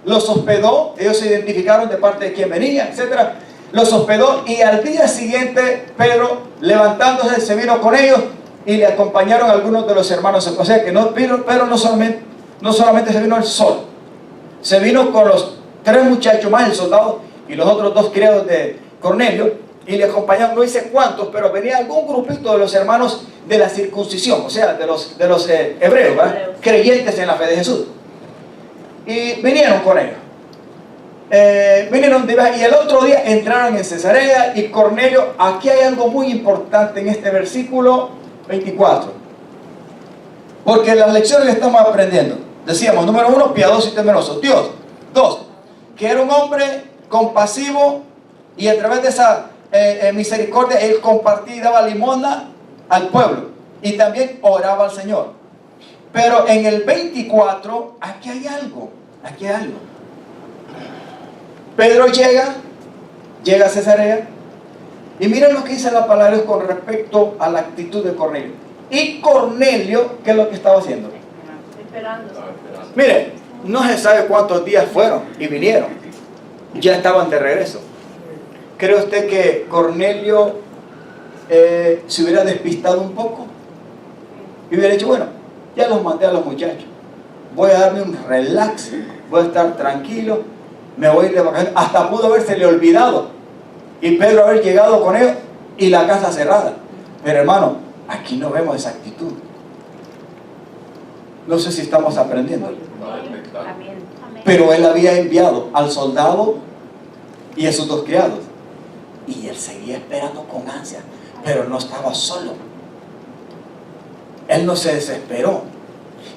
Speaker 1: los hospedó. Ellos se identificaron de parte de quién venía, etc. Los hospedó y al día siguiente Pedro, levantándose, se vino con ellos y le acompañaron algunos de los hermanos. O sea que Pedro no solamente se vino él solo, se vino con los 3 muchachos más el soldado y los otros 2 criados de Cornelio, y le acompañaron, no dice cuántos, pero venía algún grupito de los hermanos de la circuncisión, o sea, de los hebreos, ¿verdad? Creyentes en la fe de Jesús. Y vinieron con ellos. Vinieron de viaje, y el otro día entraron en Cesarea. Y Cornelio, aquí hay algo muy importante en este versículo 24, porque las lecciones que estamos aprendiendo, decíamos, número 1, piadoso y temeroso Dios. 2, que era un hombre compasivo y a través de esa misericordia él compartía y daba limosna al pueblo y también oraba al Señor. Pero en el 24, aquí hay algo. Pedro llega a Cesarea, y miren lo que dice la palabra con respecto a la actitud de Cornelio. Y Cornelio, ¿qué es lo que estaba haciendo?
Speaker 3: Esperando.
Speaker 1: Mire, no se sabe cuántos días fueron y vinieron. Ya estaban de regreso. ¿Cree usted que Cornelio se hubiera despistado un poco y hubiera dicho, bueno, ya los mandé a los muchachos, voy a darme un relax, voy a estar tranquilo, me voy a ir de vacaciones. Hasta pudo habérsele olvidado y Pedro haber llegado con él y la casa cerrada. Pero hermano, aquí no vemos esa actitud. No sé si estamos aprendiendo. Pero él había enviado al soldado y a sus 2 criados, y él seguía esperando con ansia, pero no estaba solo. Él no se desesperó.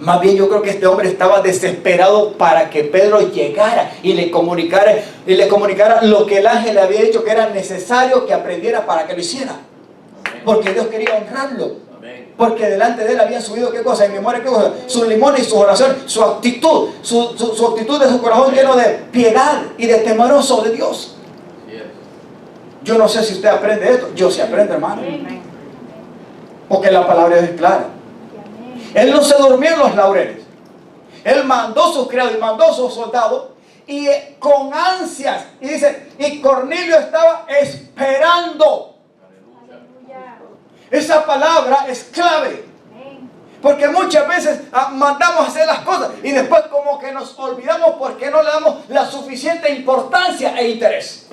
Speaker 1: Más bien yo creo que este hombre estaba desesperado para que Pedro llegara y le comunicara lo que el ángel le había dicho que era necesario que aprendiera para que lo hiciera. Porque Dios quería honrarlo. Porque delante de él habían subido ¿qué cosa? En memoria ¿qué cosa? Sus limones y su oración, su actitud, su actitud de su corazón lleno de piedad y de temeroso de Dios. Yo no sé si usted aprende esto. Yo sí aprendo, hermano. Porque la palabra es clara. Él no se durmió en los laureles. Él mandó sus criados y mandó sus soldados y con ansias. Y dice, y Cornelio estaba esperando. Esa palabra es clave. Porque muchas veces mandamos a hacer las cosas y después como que nos olvidamos porque no le damos la suficiente importancia e interés.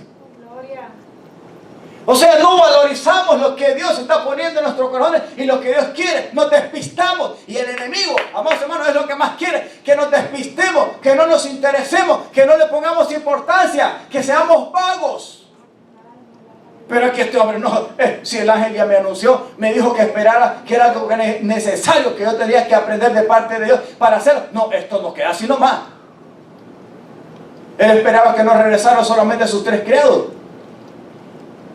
Speaker 1: O sea, no valorizamos lo que Dios está poniendo en nuestros corazones y lo que Dios quiere. Nos despistamos. Y el enemigo, amados hermanos, es lo que más quiere. Que nos despistemos, que no nos interesemos, que no le pongamos importancia, que seamos vagos. Pero aquí este hombre, no, si el ángel ya me anunció, me dijo que esperara, que era algo necesario, que yo tenía que aprender de parte de Dios para hacerlo. No, esto no queda así nomás. Él esperaba que no regresaran solamente sus 3 criados,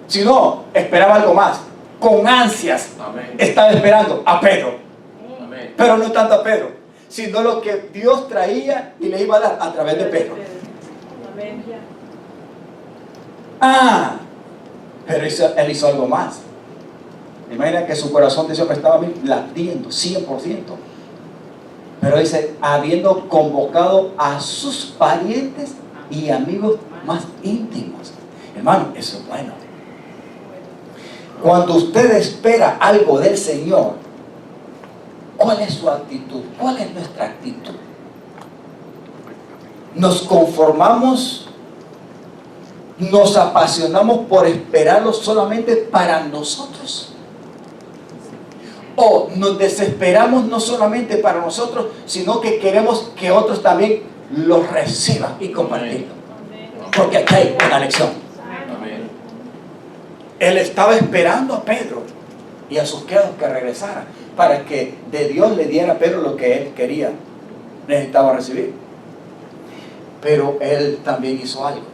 Speaker 1: sino esperaba algo más. Con ansias. Amén. Estaba esperando a Pedro. Amén. Pero no tanto a Pedro, sino lo que Dios traía y le iba a dar a través de Pedro. Amén. Pero él hizo algo más. Imagina que su corazón de ese hombre estaba latiendo 100%. Pero dice, habiendo convocado a sus parientes y amigos más íntimos. Hermano, eso es bueno. Cuando usted espera algo del Señor, ¿cuál es su actitud? ¿Cuál es nuestra actitud? ¿Nos conformamos? ¿Nos apasionamos por esperarlo solamente para nosotros? ¿O nos desesperamos no solamente para nosotros, sino que queremos que otros también lo reciban y compartirlo? Porque aquí hay una lección. Él estaba esperando a Pedro y a sus criados que regresaran para que de Dios le diera a Pedro lo que él quería, necesitaba recibir. Pero él también hizo algo.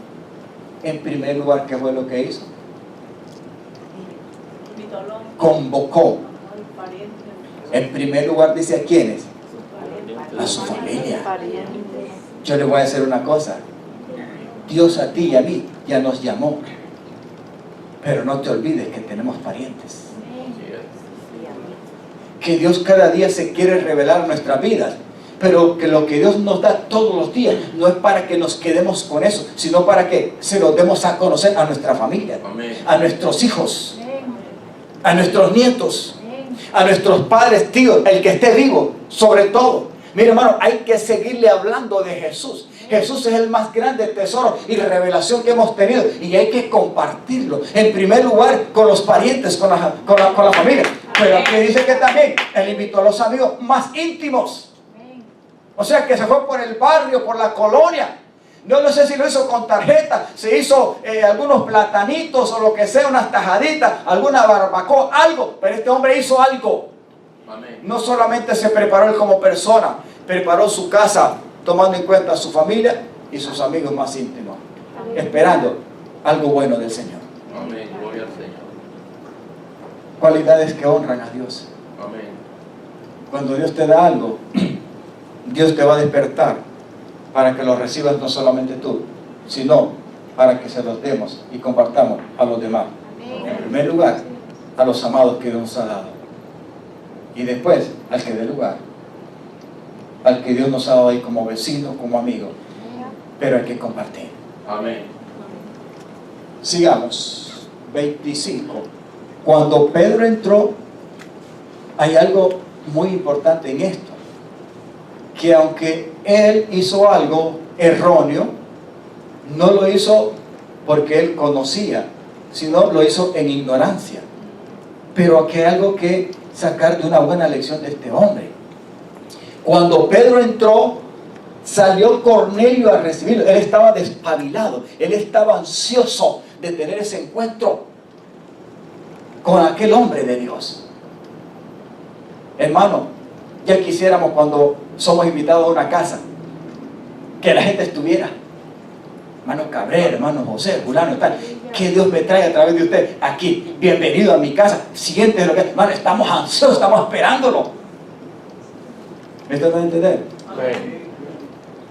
Speaker 1: En primer lugar, ¿qué fue lo que hizo? Convocó. En primer lugar, dice a quiénes. A su familia. Yo le voy a decir una cosa. Dios a ti y a mí ya nos llamó. Pero no te olvides que tenemos parientes. Que Dios cada día se quiere revelar en nuestras vidas. Pero que lo que Dios nos da todos los días no es para que nos quedemos con eso, sino para que se lo demos a conocer a nuestra familia, a nuestros hijos, a nuestros nietos, a nuestros padres, tíos, el que esté vivo, sobre todo. Mire, hermano, hay que seguirle hablando de Jesús. Jesús es el más grande tesoro y revelación que hemos tenido y hay que compartirlo. En primer lugar, con los parientes, con la familia. Pero aquí dice que también Él invitó a los amigos más íntimos. O sea que se fue por el barrio, por la colonia. Yo no sé si lo hizo con tarjeta, se hizo algunos platanitos o lo que sea, unas tajaditas, alguna barbacoa, algo. Pero este hombre hizo algo. Amén. No solamente se preparó él como persona, preparó su casa tomando en cuenta a su familia y sus amigos más íntimos. Amén. Esperando algo bueno del Señor. Amén. Gloria al Señor. Cualidades que honran a Dios. Amén. Cuando Dios te da algo, Dios te va a despertar para que lo recibas no solamente tú, sino para que se los demos y compartamos a los demás. Amén. En primer lugar, a los amados que Dios nos ha dado. Y después, al que dé lugar. Al que Dios nos ha dado ahí como vecino, como amigo. Pero hay que compartir. Amén. Sigamos. 25. Cuando Pedro entró, hay algo muy importante en esto, que aunque él hizo algo erróneo, no lo hizo porque él conocía, sino lo hizo en ignorancia. Pero aquí hay algo que sacar de una buena lección de este hombre. Cuando Pedro entró, salió Cornelio a recibirlo. Él estaba despabilado, él estaba ansioso de tener ese encuentro con aquel hombre de Dios. Hermano, ya quisiéramos cuando somos invitados a una casa que la gente estuviera, hermano Cabrera, hermano José, fulano y tal, que Dios me trae a través de usted aquí, bienvenido a mi casa, siguiente de lo que, hermano, estamos ansiosos, estamos esperándolo. ¿Me están dando a entender?
Speaker 2: Amén.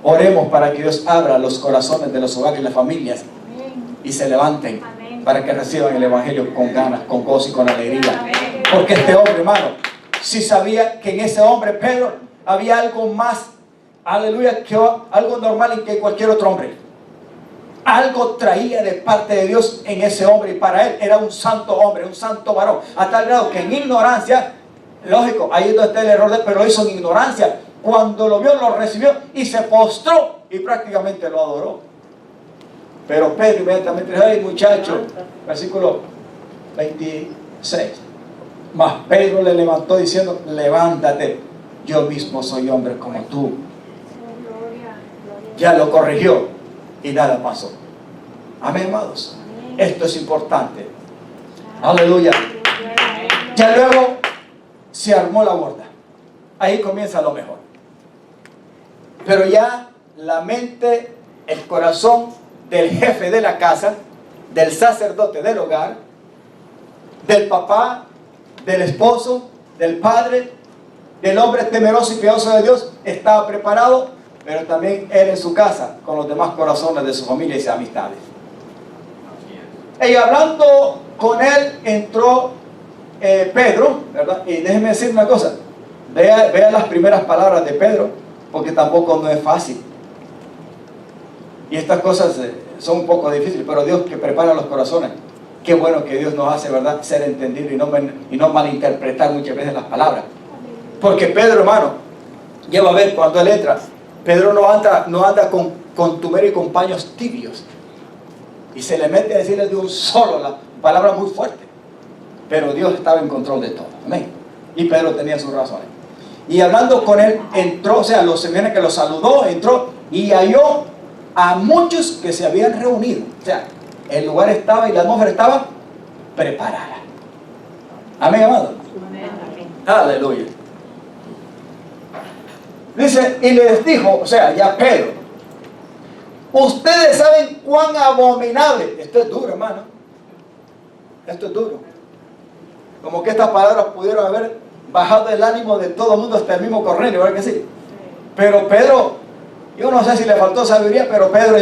Speaker 1: Oremos para que Dios abra los corazones de los hogares y las familias y se levanten para que reciban el evangelio con ganas, con gozo y con alegría. Porque este hombre, hermano, sí sabía que en ese hombre, Pedro, había algo más, aleluya, que algo normal que cualquier otro hombre. Algo traía de parte de Dios en ese hombre, y para él era un santo hombre, un santo varón, a tal grado que en ignorancia, lógico, ahí es donde está el error de él, pero lo hizo en ignorancia. Cuando lo vio, lo recibió y se postró y prácticamente lo adoró. Pero Pedro inmediatamente dijo: hey muchacho, versículo 26. Mas Pedro le levantó diciendo: levántate, yo mismo soy hombre como tú. Ya lo corrigió y nada pasó. Amén, amados. Esto es importante. Aleluya. Ya luego se armó la borda. Ahí comienza lo mejor. Pero ya la mente, el corazón del jefe de la casa, del sacerdote del hogar, del papá, del esposo, del padre, del hombre temeroso y piadoso de Dios, estaba preparado, pero también él en su casa, con los demás corazones de su familia y sus amistades. Y hablando con él, entró Pedro, ¿verdad? Y déjeme decir una cosa, vea las primeras palabras de Pedro, porque tampoco no es fácil. Y estas cosas son un poco difíciles, pero Dios que prepara los corazones. Qué bueno que Dios nos hace, ¿verdad?, ser entendido y no malinterpretar muchas veces las palabras. Porque Pedro, hermano, ya va a ver cuando él entra, Pedro no anda con contumerio y con paños tibios. Y se le mete a decirle de un solo la palabra muy fuerte. Pero Dios estaba en control de todo. Amén. Y Pedro tenía sus razones. Y hablando con él, entró, o sea, se viene que lo saludó, entró y halló a muchos que se habían reunido. O sea, el lugar estaba y la atmósfera estaba preparada. Amén, amado. Aleluya. Dice, y les dijo, o sea, ya Pedro: ustedes saben cuán abominable. Esto es duro, hermano. Esto es duro. Como que estas palabras pudieron haber bajado el ánimo de todo el mundo, hasta el mismo Cornelio, ¿verdad que sí? Pero Pedro, yo no sé si le faltó sabiduría, pero Pedro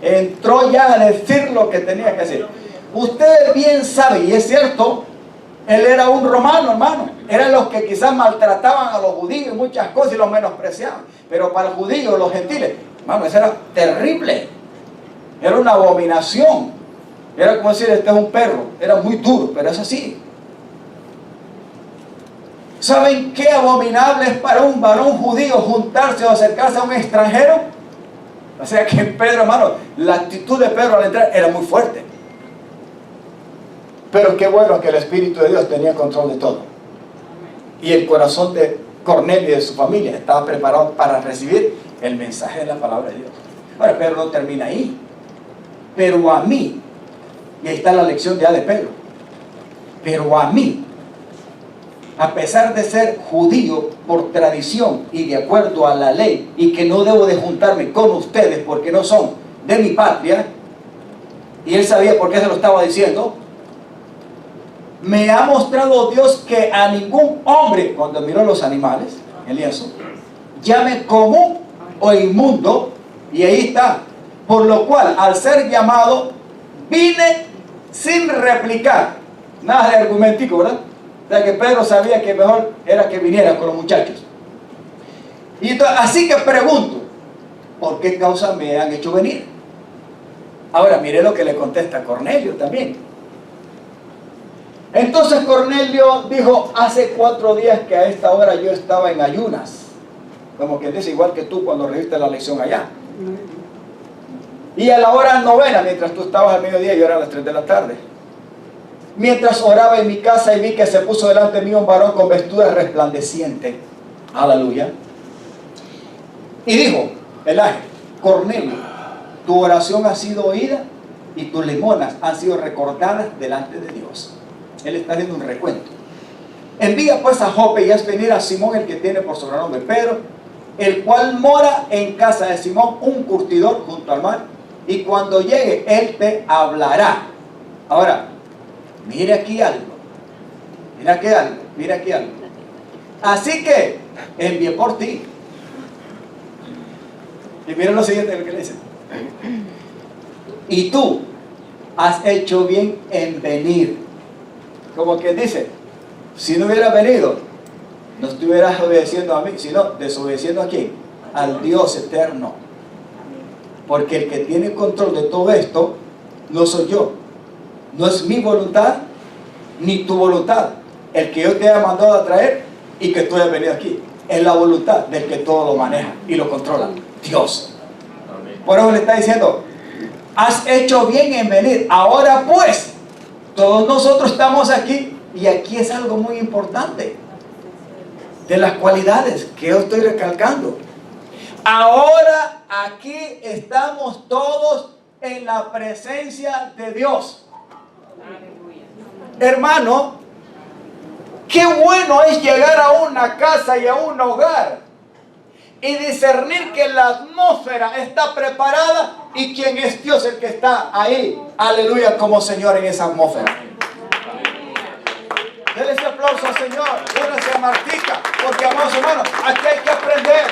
Speaker 1: entró ya a decir lo que tenía que decir. Ustedes bien saben, y es cierto, él era un romano, hermano. Eran los que quizás maltrataban a los judíos y muchas cosas y los menospreciaban. Pero para los judíos, los gentiles, hermano, eso era terrible. Era una abominación. Era como decir, este es un perro. Era muy duro, pero es así. ¿Saben qué abominable es para un varón judío juntarse o acercarse a un extranjero? O sea que Pedro, hermano, la actitud de Pedro al entrar era muy fuerte. Pero qué bueno que el Espíritu de Dios tenía control de todo. Y el corazón de Cornelio y de su familia estaba preparado para recibir el mensaje de la palabra de Dios. Ahora, Pedro no termina ahí. Pero a mí, y ahí está la lección ya de Pedro, pero a mí, a pesar de ser judío por tradición y de acuerdo a la ley, y que no debo de juntarme con ustedes porque no son de mi patria, y él sabía por qué se lo estaba diciendo, me ha mostrado Dios que a ningún hombre, cuando miró los animales, el lienzo, llame común o inmundo, y ahí está, por lo cual al ser llamado vine sin replicar, nada de argumentico, ¿verdad? O sea que Pedro sabía que mejor era que viniera con los muchachos. Y entonces, así que pregunto, ¿por qué causa me han hecho venir? Ahora mire lo que le contesta Cornelio también. Entonces Cornelio dijo, hace 4 días que a esta hora yo estaba en ayunas. Como quien dice, igual que tú cuando recibiste la lección allá. Y a la hora 9, mientras tú estabas al mediodía, yo era a las 3 de la tarde. Mientras oraba en mi casa y vi que se puso delante de mí un varón con vestidura resplandeciente. Aleluya. Y dijo el ángel, Cornelio, tu oración ha sido oída y tus limonas han sido recordadas delante de Dios. Él está haciendo un recuento. Envía pues a Jope y haz venir a Simón, el que tiene por sobrenombre Pedro, el cual mora en casa de Simón, un curtidor junto al mar, y cuando llegue él te hablará. Ahora, mire aquí algo. Mira aquí algo. Así que envié por ti. Y miren lo siguiente que le dice. Y tú has hecho bien en venir. Como que dice, si no hubieras venido, no estuvieras obedeciendo a mí, sino desobedeciendo a quién, al Dios eterno. Porque el que tiene control de todo esto no soy yo, no es mi voluntad ni tu voluntad, el que yo te haya mandado a traer y que tú hayas venido aquí, es la voluntad del que todo lo maneja y lo controla, Dios. Por eso le está diciendo, has hecho bien en venir. Ahora pues, todos nosotros estamos aquí, y aquí es algo muy importante de las cualidades que yo estoy recalcando. Ahora aquí estamos todos en la presencia de Dios. Hermano, qué bueno es llegar a una casa y a un hogar y discernir que la atmósfera está preparada y quién es Dios el que está ahí, aleluya, como Señor en esa atmósfera. Denle ese aplauso al Señor, denle a Martica, porque amados hermanos, aquí hay que aprender.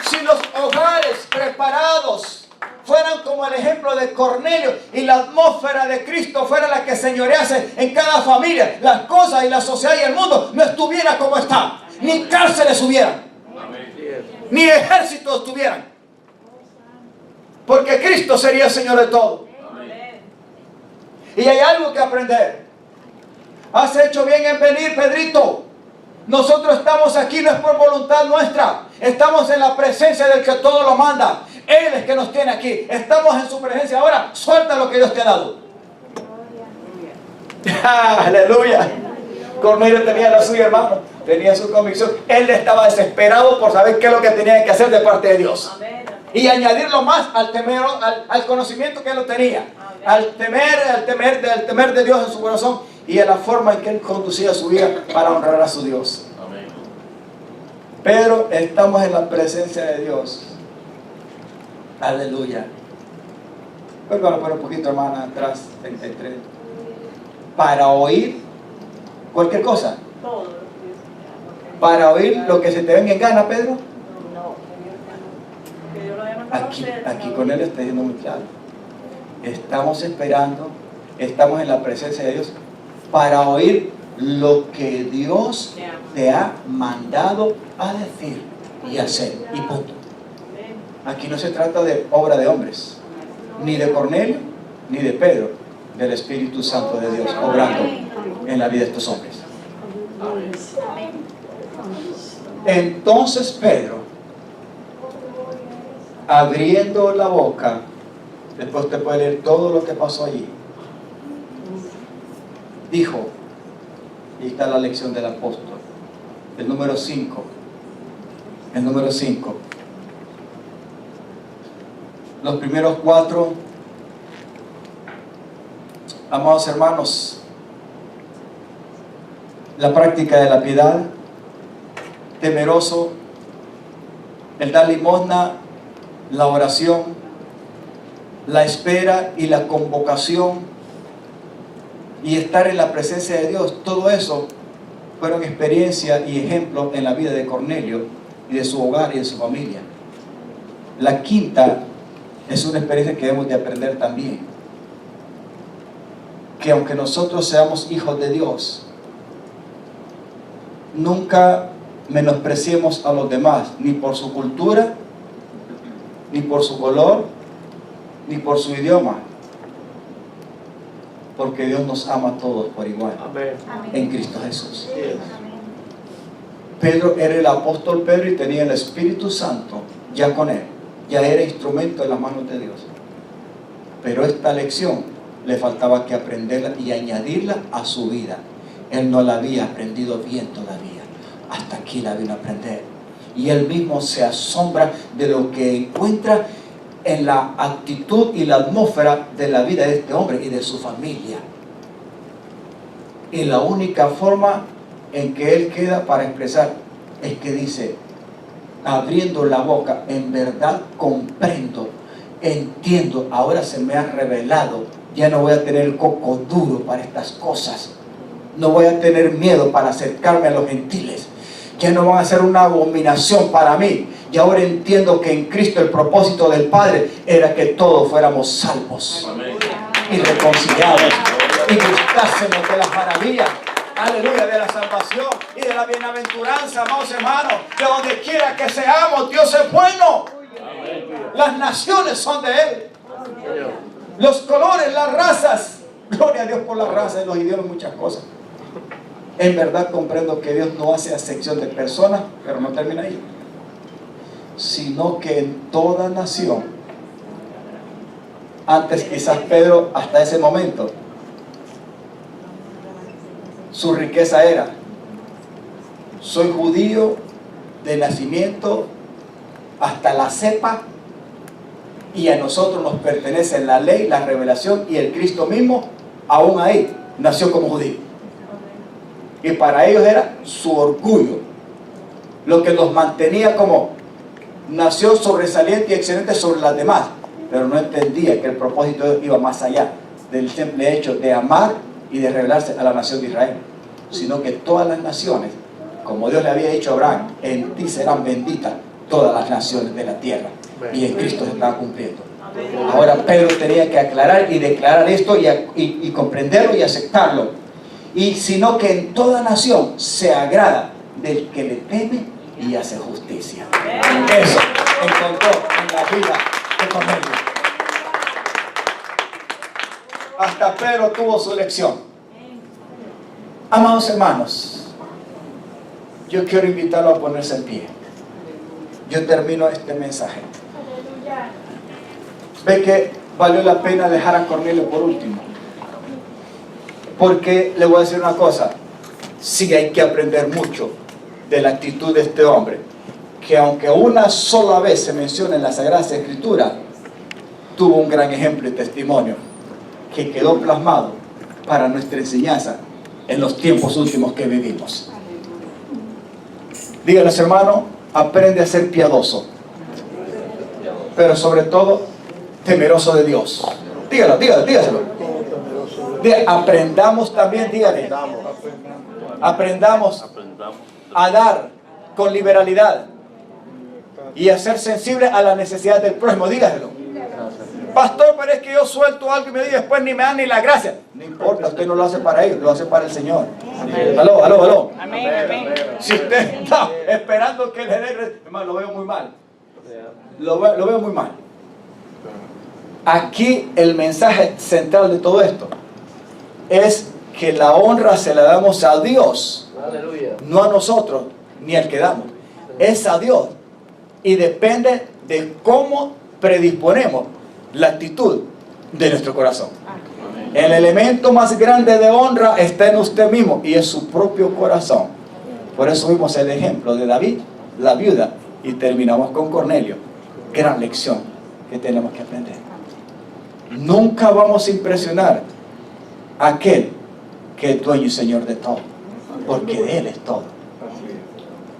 Speaker 1: Si los hogares preparados fueran como el ejemplo de Cornelio y la atmósfera de Cristo fuera la que señorease en cada familia, las cosas y la sociedad y el mundo no estuviera como está, ni cárceles hubieran, ni ejércitos tuvieran, porque Cristo sería el Señor de todo. Y hay algo que aprender. Has hecho bien en venir, Pedrito. Nosotros estamos aquí no es por voluntad nuestra, estamos en la presencia del que todo lo manda. Él es que nos tiene aquí, estamos en su presencia. Ahora suelta lo que Dios te ha dado. Aleluya. Cornelio tenía la suya, hermano, tenía su convicción. Él estaba desesperado por saber qué es lo que tenía que hacer de parte de Dios, y añadirlo más al temer, al conocimiento que él lo tenía, al temer de Dios en su corazón y a la forma en que él conducía su vida para honrar a su Dios. Pero estamos en la presencia de Dios. Aleluya. Vuelvan por un poquito, hermana, atrás, 33. Para oír cualquier cosa. Para oír lo que se te venga en gana, Pedro. Aquí con él está diciendo muy claro. Estamos esperando, estamos en la presencia de Dios para oír lo que Dios te ha mandado a decir y hacer, y punto. Aquí no se trata de obra de hombres, ni de Cornelio, ni de Pedro, del Espíritu Santo de Dios obrando en la vida de estos hombres. Entonces Pedro, abriendo la boca, después te puede leer todo lo que pasó allí, dijo, y está la lección del apóstol, el número 5, los primeros 4, amados hermanos, la práctica de la piedad, temeroso, el dar limosna, la oración, la espera y la convocación, y estar en la presencia de Dios, todo eso fueron experiencia y ejemplos en la vida de Cornelio y de su hogar y de su familia. La quinta es una experiencia que debemos de aprender también, que aunque nosotros seamos hijos de Dios, nunca menospreciemos a los demás, ni por su cultura, ni por su color, ni por su idioma. porque Dios nos ama a todos por igual.
Speaker 2: Amén.
Speaker 1: En Cristo Jesús.
Speaker 2: Yes.
Speaker 1: Pedro era el apóstol Pedro y tenía el Espíritu Santo ya con él. Ya era instrumento en las manos de Dios. Pero esta lección le faltaba que aprenderla y añadirla a su vida. Él no la había aprendido bien todavía. Hasta aquí la vino a aprender. Y él mismo se asombra de lo que encuentra en la actitud y la atmósfera de la vida de este hombre y de su familia. Y la única forma en que él queda para expresar es que dice, abriendo la boca, en verdad comprendo, entiendo, ahora se me ha revelado, ya no voy a tener el coco duro para estas cosas, no voy a tener miedo para acercarme a los gentiles, ya no van a ser una abominación para mí. Y ahora entiendo que en Cristo el propósito del Padre era que todos fuéramos salvos.
Speaker 2: Amén.
Speaker 1: Y reconciliados y gustásemos de las maravillas, aleluya, de la salvación y de la bienaventuranza, amados hermanos. De donde quiera que seamos, Dios es bueno. Las naciones son de Él, los colores, las razas. Gloria a Dios por las razas, los idiomas, muchas cosas. En verdad comprendo que Dios no hace acepción de personas, pero no termina ahí, sino que en toda nación. Antes quizás Pedro, hasta ese momento, su riqueza era: soy judío de nacimiento hasta la cepa, y a nosotros nos pertenece la ley, la revelación y el Cristo mismo. Aún ahí nació como judío, y para ellos era su orgullo lo que los mantenía como nación sobresaliente y excelente sobre las demás. Pero no entendía que el propósito de Dios iba más allá del simple hecho de amar y de revelarse a la nación de Israel, sino que todas las naciones, como Dios le había dicho a Abraham, en ti serán benditas todas las naciones de la tierra. Y en Cristo se estaba cumpliendo. Ahora Pedro tenía que aclarar y declarar esto y comprenderlo y aceptarlo. Y sino que en toda nación se agrada del que le teme y hace justicia. Eso encontró en la vida de Cornelio. Hasta Pedro tuvo su lección. Amados hermanos, yo quiero invitarlo a ponerse en pie. Yo termino este mensaje. Ve que valió la pena dejar a Cornelio por último, porque le voy a decir una cosa: sí hay que aprender mucho de la actitud de este hombre, que aunque una sola vez se menciona en la Sagrada Escritura, tuvo un gran ejemplo y testimonio que quedó plasmado para nuestra enseñanza en los tiempos últimos que vivimos. Díganles, hermano, aprende a ser piadoso, pero sobre todo temeroso de Dios. Dígaselo. Aprendamos también, dígale, aprendamos a dar con liberalidad y a ser sensible a la necesidad del prójimo. Dígaselo. Pastor, pero es que yo suelto algo y me digo después ni me dan ni la gracia. No importa, usted no lo hace para ellos, lo hace para el Señor. Aló.
Speaker 3: Amén.
Speaker 1: Si usted está esperando que le dé, hermano, lo veo muy mal. Lo veo muy mal. Aquí el mensaje central de todo esto es que la honra se la damos a Dios.
Speaker 2: Aleluya.
Speaker 1: No a nosotros, ni al que damos. Es a Dios. Y depende de cómo predisponemos la actitud de nuestro corazón. El elemento más grande de honra está en usted mismo y es su propio corazón. Por eso vimos el ejemplo de David, la viuda, y terminamos con Cornelio. Gran lección que tenemos que aprender. Nunca vamos a impresionar a aquel que es dueño y señor de todo, porque de Él es todo,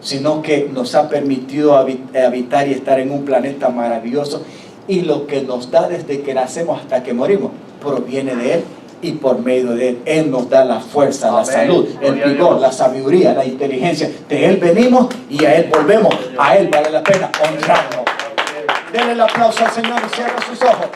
Speaker 1: sino que nos ha permitido habitar y estar en un planeta maravilloso, y lo que nos da desde que nacemos hasta que morimos proviene de Él y por medio de Él. Él nos da la fuerza, la salud, el vigor, la sabiduría, la inteligencia. De Él venimos y a Él volvemos. A Él vale la pena honrarnos. Denle el aplauso al Señor y cierra sus ojos.